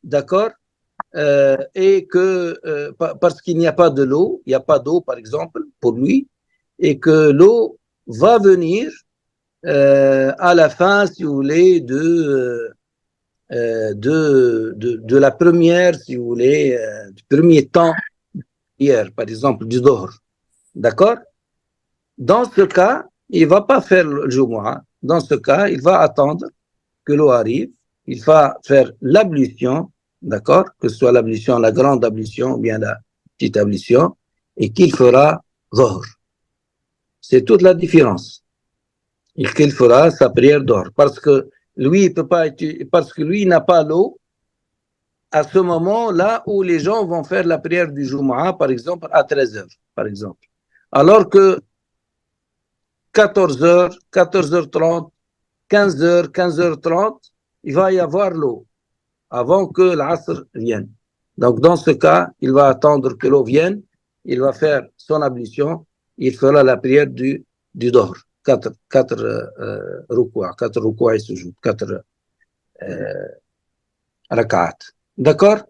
d'accord, et que parce qu'il n'y a pas de l'eau, il n'y a pas d'eau, par exemple, pour lui, et que l'eau va venir à la fin, si vous voulez, de la première, si vous voulez, du premier temps hier, par exemple, du Dohr. D'accord? Dans ce cas, il ne va pas faire le Jumu'ah. Dans ce cas, il va attendre que l'eau arrive. Il va faire l'ablution, d'accord? Que ce soit l'ablution, la grande ablution ou bien la petite ablution, et qu'il fera Dohr. C'est toute la différence. Et qu'il fera sa prière d'or. Parce que lui, il peut pas, parce que lui n'a pas l'eau à ce moment-là où les gens vont faire la prière du Jumu'ah, par exemple, à 13h, par exemple. Alors que 14h, 14h30, 15h, 15h30, il va y avoir l'eau avant que l'Asr vienne. Donc, dans ce cas, il va attendre que l'eau vienne, il va faire son ablution, il fera la prière du Dohr. 4 ruku'a, 4 ruku'a et sujoud, 4 rak'at. D'accord?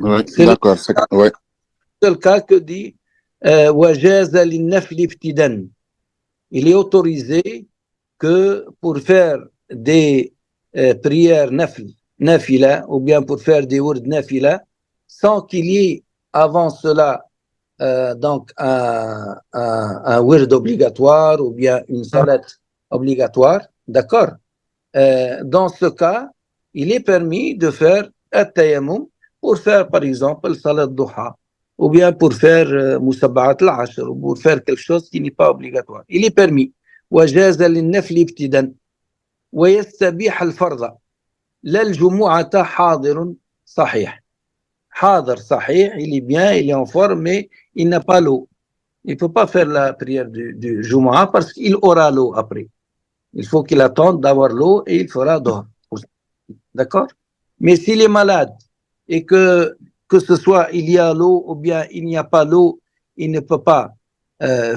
Ouais, C'est le d'accord. Ouais. seul cas que dit وَجَازَ لِلنَّفْلِ ابْتِدًا. Il est autorisé que pour faire des prières nafila, ou bien pour faire des wurd nafila, sans qu'il y ait avant cela donc un wurd obligatoire ou bien une salat obligatoire, d'accord? Dans ce cas, il est permis de faire التيمم pour faire par exemple salat duha ou bien pour faire musabbaat al-ashr ou pour faire quelque chose qui n'est pas obligatoire. Il est permis. وجاز للنفل ابتدا ويستبيح الفرض لا الجمعة حاضر صحيح. حاضر صحيح, il est bien, il est en forme, mais il n'a pas l'eau. Il ne peut pas faire la prière du Jumu'ah parce qu'il aura l'eau après. Il faut qu'il attende d'avoir l'eau et il fera dehors. D'accord? Mais s'il est malade et que ce soit il y a l'eau ou bien il n'y a pas l'eau, il ne peut pas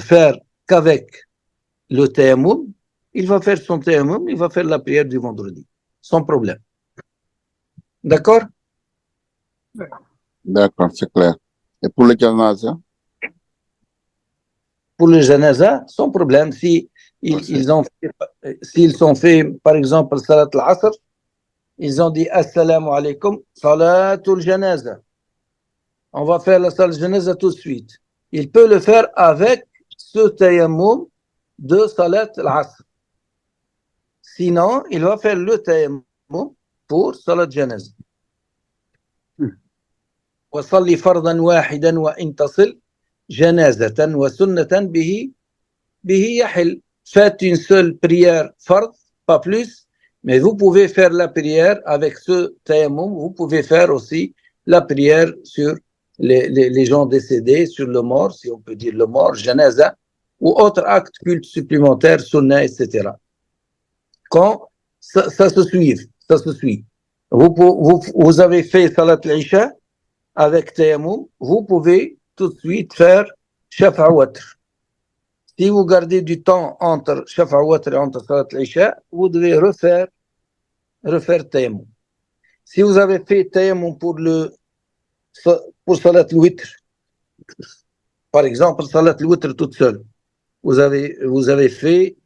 faire qu'avec le tayammum, il va faire son tayammum, il va faire la prière du vendredi, sans problème. D'accord? D'accord, c'est clair. Et pour le janaza? Pour le janaza, sans problème. Si s'ils ont fait, par exemple, salat al-asr, ils ont dit assalamu alaikum, salatul janaza. On va faire la salat janaza tout de suite. Il peut le faire avec ce tayammum de salat al-asr. Sinon, il va faire le tayammum pour salat janaza. وصلي فرضا واحدا وإن تصل جنازة وسنة به يحل. Faites une seule prière fard, pas plus, mais vous pouvez faire la prière avec ce tayammum, vous pouvez faire aussi la prière sur les gens décédés, sur le mort, si on peut dire le mort, janaza, ou autre acte culte supplémentaire, sunna, etc. Quand ça se suit. Vous avez fait salat al-isha avec tayammum, vous pouvez tout de suite faire shafa watr. Si vous gardez du temps entre shafa watr et entre salat al-isha, vous devez refaire tayammum. Si vous avez fait tayammum pour salat al-witr, par exemple salat al-witr toute seule, vous avez fait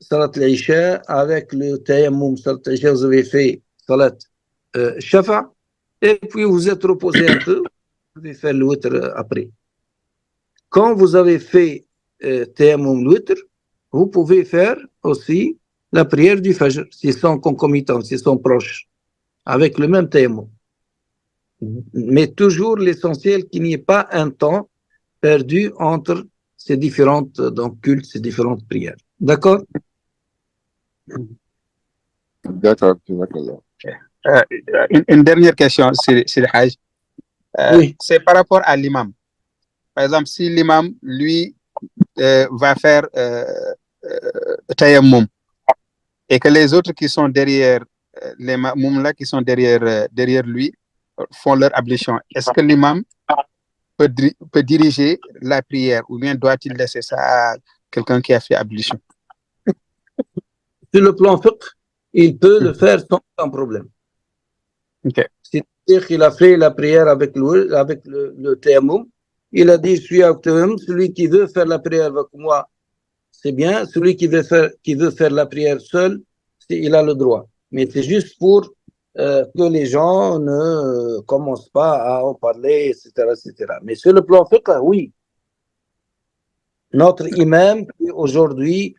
salat al-isha avec le tayammum, salat al-isha, vous avez fait salat shafa, et puis vous êtes reposé un peu, vous devez faire le witr après. Quand vous avez fait tayammum witr, vous pouvez faire aussi la prière du fajr, s'ils sont concomitants, s'ils sont proches, avec le même tayammum. Mais toujours l'essentiel qu'il n'y ait pas un temps perdu entre ces différentes cultes, ces différentes prières. D'accord? D'accord, d'accord. Une dernière question, c'est le Hajj. Oui. C'est par rapport à l'imam. Par exemple, si l'imam, lui, va faire tayammum et que les autres qui sont derrière, les mamoums là qui sont derrière lui, font leur ablution, est-ce que l'imam peut diriger la prière ou bien doit-il laisser ça à quelqu'un qui a fait ablution? Sur le plan fiqh, il peut le faire sans problème. Okay. C'est-à-dire qu'il a fait la prière avec le tayammum. Il a dit, je suis au tayammum, celui qui veut faire la prière avec moi, c'est bien. Celui qui veut faire la prière seul, il a le droit. Mais c'est juste pour que les gens ne commencent pas à en parler, etc. Mais sur le plan fiqh, oui. Notre imam, qui aujourd'hui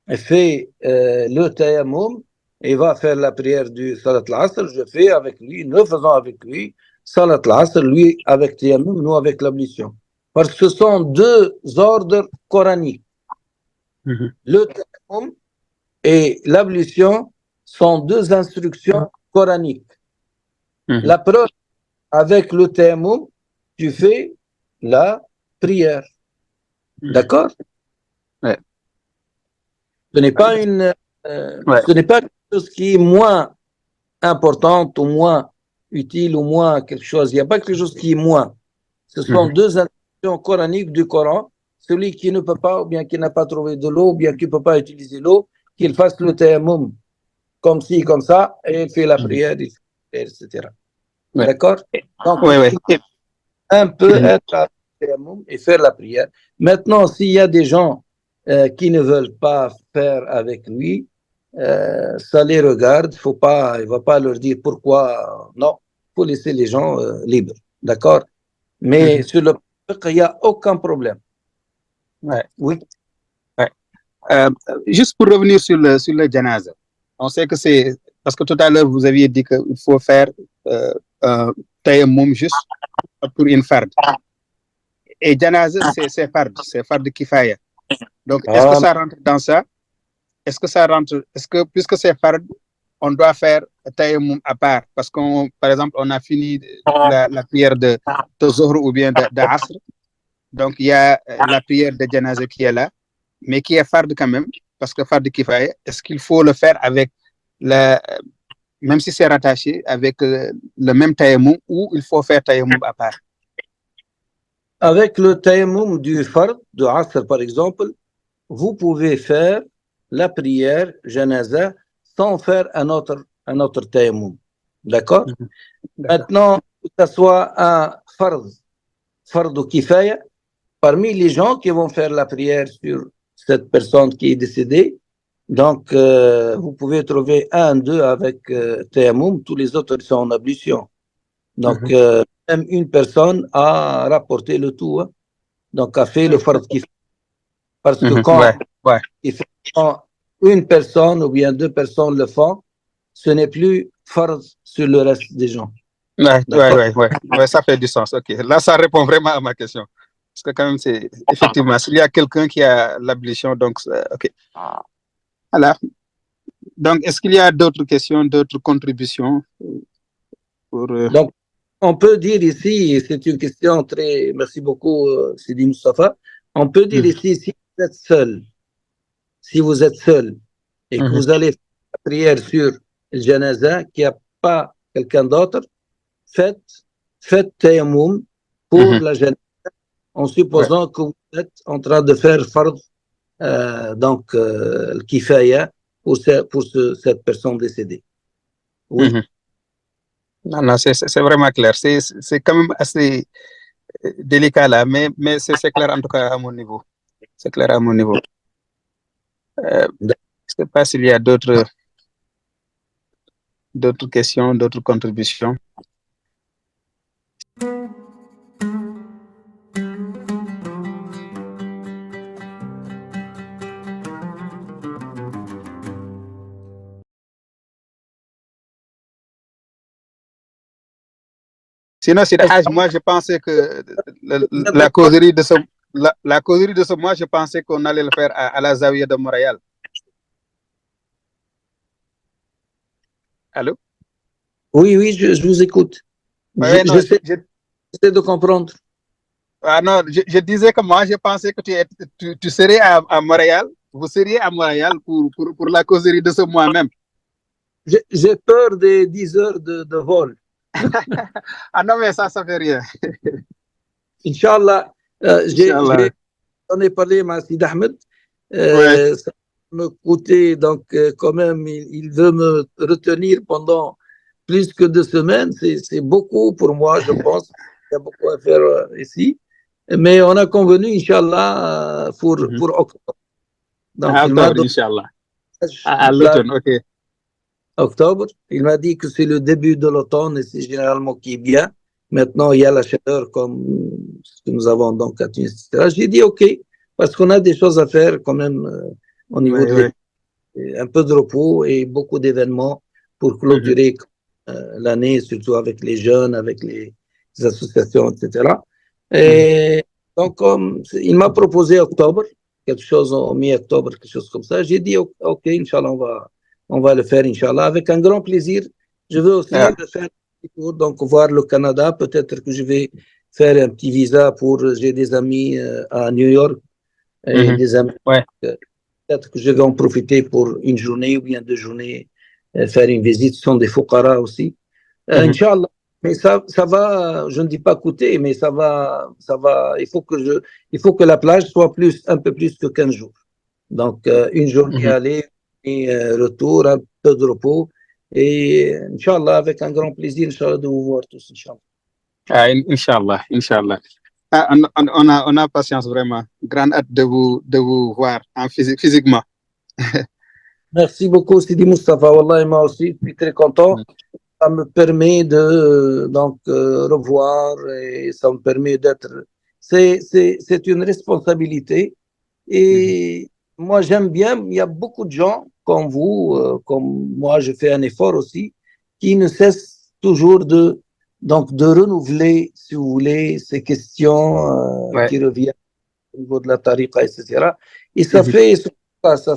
fait le tayammum, et va faire la prière du salat al-asr, je fais avec lui, nous faisons avec lui salat al-asr, lui avec tayammum, nous avec l'ablution. Parce que ce sont deux ordres coraniques. Le tayammum et l'ablution sont deux instructions coraniques. La preuve, avec le tayammum, tu fais la prière. D'accord? Ouais. Ce n'est pas ce n'est pas quelque chose qui est moins importante ou moins utile ou moins quelque chose. Il n'y a pas quelque chose qui est moins. Ce sont deux instructions coraniques du Coran. Celui qui ne peut pas, ou bien qui n'a pas trouvé de l'eau, ou bien qui ne peut pas utiliser l'eau, qu'il fasse le tayammum comme ci, comme ça, et il fait la prière, etc. Ouais. D'accord? Donc, un peut être à tayammum et faire la prière. Maintenant, s'il y a des gens qui ne veulent pas faire avec lui, ça les regarde, il ne va pas leur dire pourquoi, non, il faut laisser les gens libres, d'accord? Mais sur le fiqh, il n'y a aucun problème. Ouais. Oui. Ouais. Juste pour revenir sur le janaza, on sait que c'est parce que tout à l'heure, vous aviez dit qu'il faut faire un tayammum juste pour une farde. Et janaza, c'est farde kifaya. Donc, est-ce que ça rentre dans ça? Est-ce que, puisque c'est farde, on doit faire tayammum à part? Parce par exemple, on a fini la prière de Zohr ou bien de Asr. Donc, il y a la prière de janaza qui est là, mais qui est farde quand même, parce que farde kifaya, est-ce qu'il faut le faire avec même si c'est rattaché, avec le même tayammum, ou il faut faire tayammum à part? Avec le tayammum du fard, de Asr par exemple, vous pouvez faire la prière janaza sans faire un autre tayammum. D'accord? Maintenant, que ce soit un fard kifaya, parmi les gens qui vont faire la prière sur cette personne qui est décédée, donc vous pouvez trouver un, deux avec tayammum, tous les autres sont en ablution. Donc, même une personne a rapporté le tout, hein. Donc a fait le fard kifaya. Parce que quand une personne ou bien deux personnes le font, ce n'est plus fard sur le reste des gens. Ouais, ça fait du sens. Ok, là, ça répond vraiment à ma question. Parce que quand même, c'est effectivement, s'il y a quelqu'un qui a l'ablution, donc, ok. Voilà. Donc, est-ce qu'il y a d'autres questions, d'autres contributions Donc, on peut dire ici, c'est une question très... Merci beaucoup, Sidi Moustapha. On peut dire ici, si vous êtes seul et que vous allez faire la prière sur le janaza, qu'il n'y a pas quelqu'un d'autre, faites tayammum pour la janaza, en supposant que vous êtes en train de faire fard, donc le kifaya pour cette personne décédée. Oui. Non, c'est vraiment clair. C'est quand même assez délicat là, mais c'est clair en tout cas à mon niveau. C'est clair à mon niveau. Je ne sais pas s'il y a d'autres questions, d'autres contributions. Sinon, moi, je pensais que la causerie de ce mois, je pensais qu'on allait le faire à la Zawiya de Montréal. Allô? Oui, je vous écoute. J'essaie de comprendre. Ah non, je disais que moi, je pensais que tu serais à Montréal. Vous seriez à Montréal pour la causerie de ce mois même. J'ai peur des 10 heures de vol. Ah non, mais ça fait rien. Inch'Allah, j'en ai parlé à Sid Ahmed. Ça me coûtait, donc quand même, il veut me retenir pendant plus que 2 semaines. C'est beaucoup pour moi, je pense. Il y a beaucoup à faire ici. Mais on a convenu, Inch'Allah, pour octobre. Donc, octobre, Inch'Allah. À l'automne, ok. Octobre, il m'a dit que c'est le début de l'automne et c'est généralement qui est bien. Maintenant, il y a la chaleur comme ce que nous avons donc à Tunis, etc. J'ai dit OK, parce qu'on a des choses à faire quand même au niveau de un peu de repos et beaucoup d'événements pour clôturer l'année, surtout avec les jeunes, avec les associations, etc. Et donc, il m'a proposé octobre, quelque chose en mi-octobre, quelque chose comme ça. J'ai dit OK, Inch'Allah, on va le faire, Inch'Allah, avec un grand plaisir. Je veux aussi le faire donc voir le Canada. Peut-être que je vais faire un petit visa j'ai des amis à New York et des amis. Peut-être que je vais en profiter pour une journée ou bien 2 journées faire une visite. Ce sont des fouqara aussi. Inch'Allah. Mais ça va, je ne dis pas coûter, mais ça va, il faut que la plage soit un peu plus que 15 jours. Donc, une journée aller et retour, un peu de repos. Et Inch'Allah, avec un grand plaisir, Inch'Allah, de vous voir tous, Inch'Allah. Inch'Allah. On a patience vraiment. Grande hâte de vous voir physiquement. Merci beaucoup, Sidi Moustapha. Wallah, moi aussi, je suis très content. Ça me permet de revoir et ça me permet d'être... C'est une responsabilité. Et moi, j'aime bien, il y a beaucoup de gens comme vous, comme moi, je fais un effort aussi, qui ne cesse toujours donc de renouveler, si vous voulez, ces questions Ouais. qui reviennent au niveau de la tariqa, etc. Et ça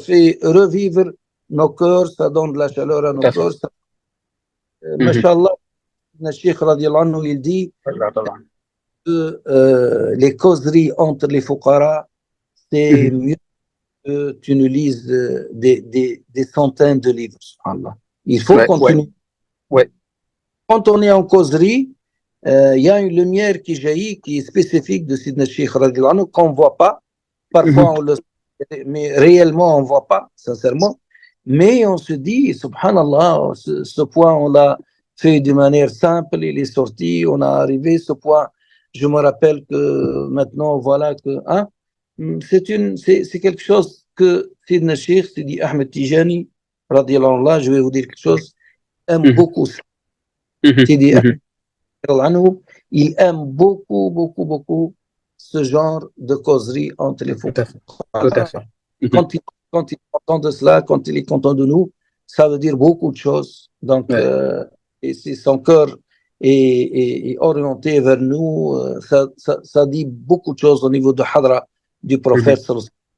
fait revivre nos cœurs, ça donne de la chaleur à Tout nos à fait. cœurs. Mashallah, le Cheikh radiallahu anhu, il dit que les causeries entre les fuqara, c'est mieux que tu ne lises des centaines de livres. Subhanallah. Il faut Ouais, continuer. ouais. Quand on est en causerie, il y a une lumière qui jaillit, qui est spécifique de Sidna Cheikh radiallahu anhu, qu'on ne voit pas. Parfois, on le sait, mais réellement, on ne voit pas, sincèrement. Mais on se dit, subhanallah, ce point, on l'a fait de manière simple, il est sorti, on a arrivé ce point. Je me rappelle que maintenant, voilà que hein, c'est quelque chose que Sidna Cheikh, Sidi Ahmed Tijani, radiallahu anhu, je vais vous dire quelque chose, aime beaucoup ça. Sidi Ahmed, il aime beaucoup, beaucoup, beaucoup ce genre de causerie entre les Tout à fait. fuqara. Tout à fait. Quand il est content de cela, quand il est content de nous, ça veut dire beaucoup de choses. Donc, Ouais. et si son cœur est orienté vers nous, ça dit beaucoup de choses au niveau de Hadra du prophète,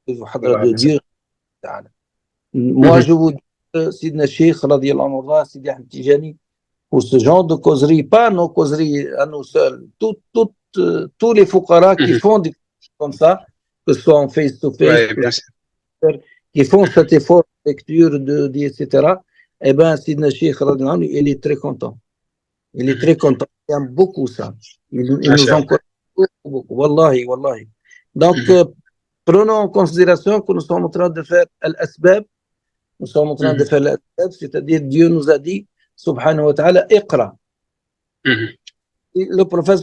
du Hadra de Dieu. Moi, je vous dis que Sidna Cheikh, radiallahu anhu, Sidi Ahmed Tijani, pour ce genre de causerie, pas nos causeries à nous seuls, tous les fuqara qui font des choses comme ça, que ce soit en face-to-face, Ouais, bien sûr. qui font cet effort de lecture, etc., eh bien, Sidna Cheikh, il est très content. Il est très content. Il aime beaucoup ça. Il nous encourage beaucoup, beaucoup. Wallahi, wallahi. Donc, prenons en considération que nous sommes en train de faire al-asbab. Nous sommes en train de faire l'asbab, c'est-à-dire Dieu nous a dit, subhanahu wa ta'ala, iqra. Le prophète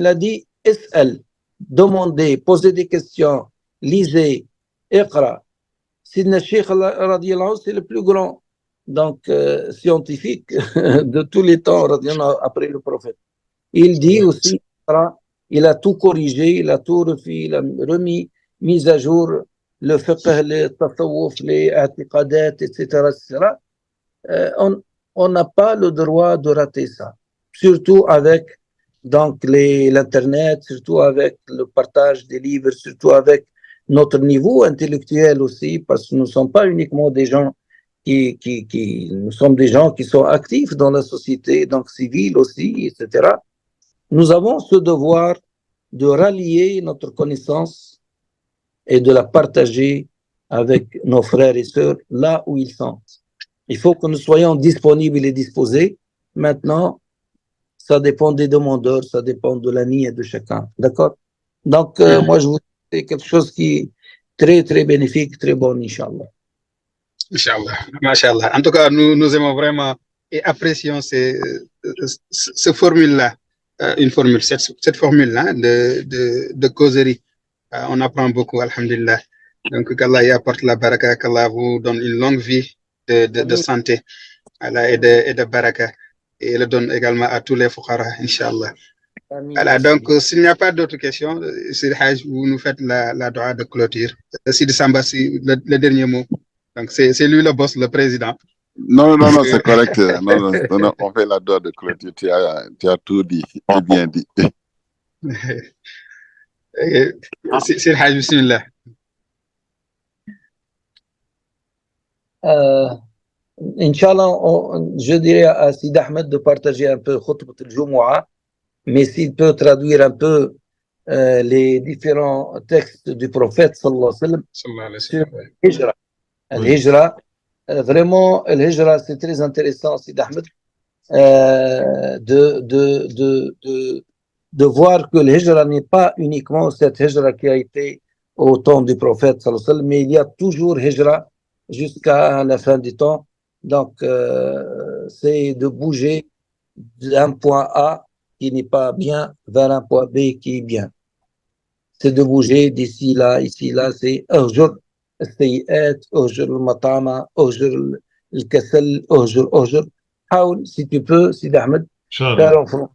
l'a dit, is'al, demandez, posez des questions, lisez, iqra. Sidna Cheikh radiallahu anhu, c'est le plus grand donc, scientifique de tous les temps après le prophète. Il dit aussi, il a tout corrigé, il a tout refait, il a remis, mis à jour le fiqh, les tasawwuf, les atiqadat, etc. On n'a pas le droit de rater ça, surtout avec donc l'internet, surtout avec le partage des livres, surtout avec notre niveau intellectuel aussi, parce que nous ne sommes pas uniquement des gens nous sommes des gens qui sont actifs dans la société, donc civile aussi, etc. Nous avons ce devoir de rallier notre connaissance et de la partager avec nos frères et sœurs là où ils sont. Il faut que nous soyons disponibles et disposés. Maintenant, ça dépend des demandeurs, ça dépend de la niyyah de chacun. D'accord? Donc, moi, je vous dis c'est quelque chose qui est très, très bénéfique, très bon, Inch'Allah. Inch'Allah. Masha'Allah. En tout cas, nous aimons vraiment et apprécions ce formule-là, cette formule-là de causerie. On apprend beaucoup, alhamdulillah. Donc, qu'Allah y apporte la baraka, qu'Allah vous donne une longue vie de santé et de baraka. Et le donne également à tous les fuqara, Inch'Allah. Voilà, donc, s'il n'y a pas d'autres questions, Sidi Haj, vous nous faites la dua de clôture. Sidi Samba, le dernier mot. Donc, c'est lui le boss, le président. Non, c'est correct. Non, on fait la dua de clôture. Tu as tout dit, et bien dit. C'est le Hajj, bismillah. Inch'Allah, je dirais à Sid Ahmed de partager un peu Khutbat al-Jumu'ah, mais s'il peut traduire un peu les différents textes du prophète sallallahu alayhi wa sallam sur l'Hijra. L'Hijra, vraiment, l'Hijra, c'est très intéressant, Sid Ahmed, de voir que l'Hijra n'est pas uniquement cette Hijra qui a été au temps du prophète sallallahu alayhi wa sallam, mais il y a toujours Hijra jusqu'à la fin du temps. Donc, c'est de bouger d'un point A qui n'est pas bien vers un point B qui est bien. C'est de bouger d'ici là, ici, là, c'est أهجر السيئات, أهجر المطامع, أهجر الكسل, أهجر. حاول, si tu peux, Sidi Ahmed, faire en France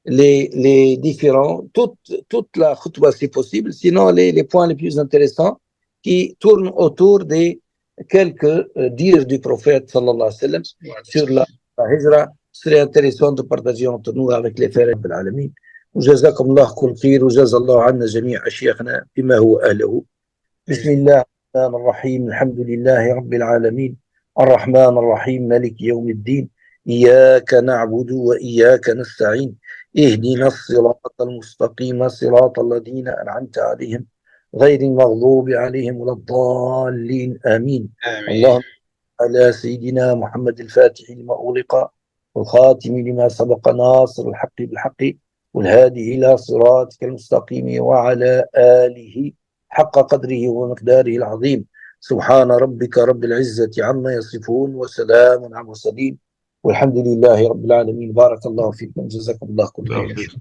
les différents, toute la khutbah si possible, sinon les points les plus intéressants qui tournent autour des quelques dires du prophète sallallahu alayhi wa sallam sur la hijra. Serait intéressant de partager entre nous avec les frères de l'alamin. وجزاكم الله كل خير وجزا الله عنا جميع أشياخنا بما هو أهله. بسم الله الرحمن الرحيم الحمد لله رب العالمين الرحمن الرحيم مالك يوم الدين إياك نعبد وإياك نستعين اهدنا الصراط المستقيم صراط الذين أنعمت عليهم غير المغضوب عليهم ولا الضالين آمين. اللهم على سيدنا محمد الفاتح لما أغلق والخاتم لما سبق ناصر الحق بالحق والهادي إلى صراطك المستقيم وعلى آله حق قدره ومقداره العظيم. سبحان ربك رب العزة عما يصفون وسلام على المرسلين والحمد لله رب العالمين. بارك الله فيكم جزاكم الله كل خير.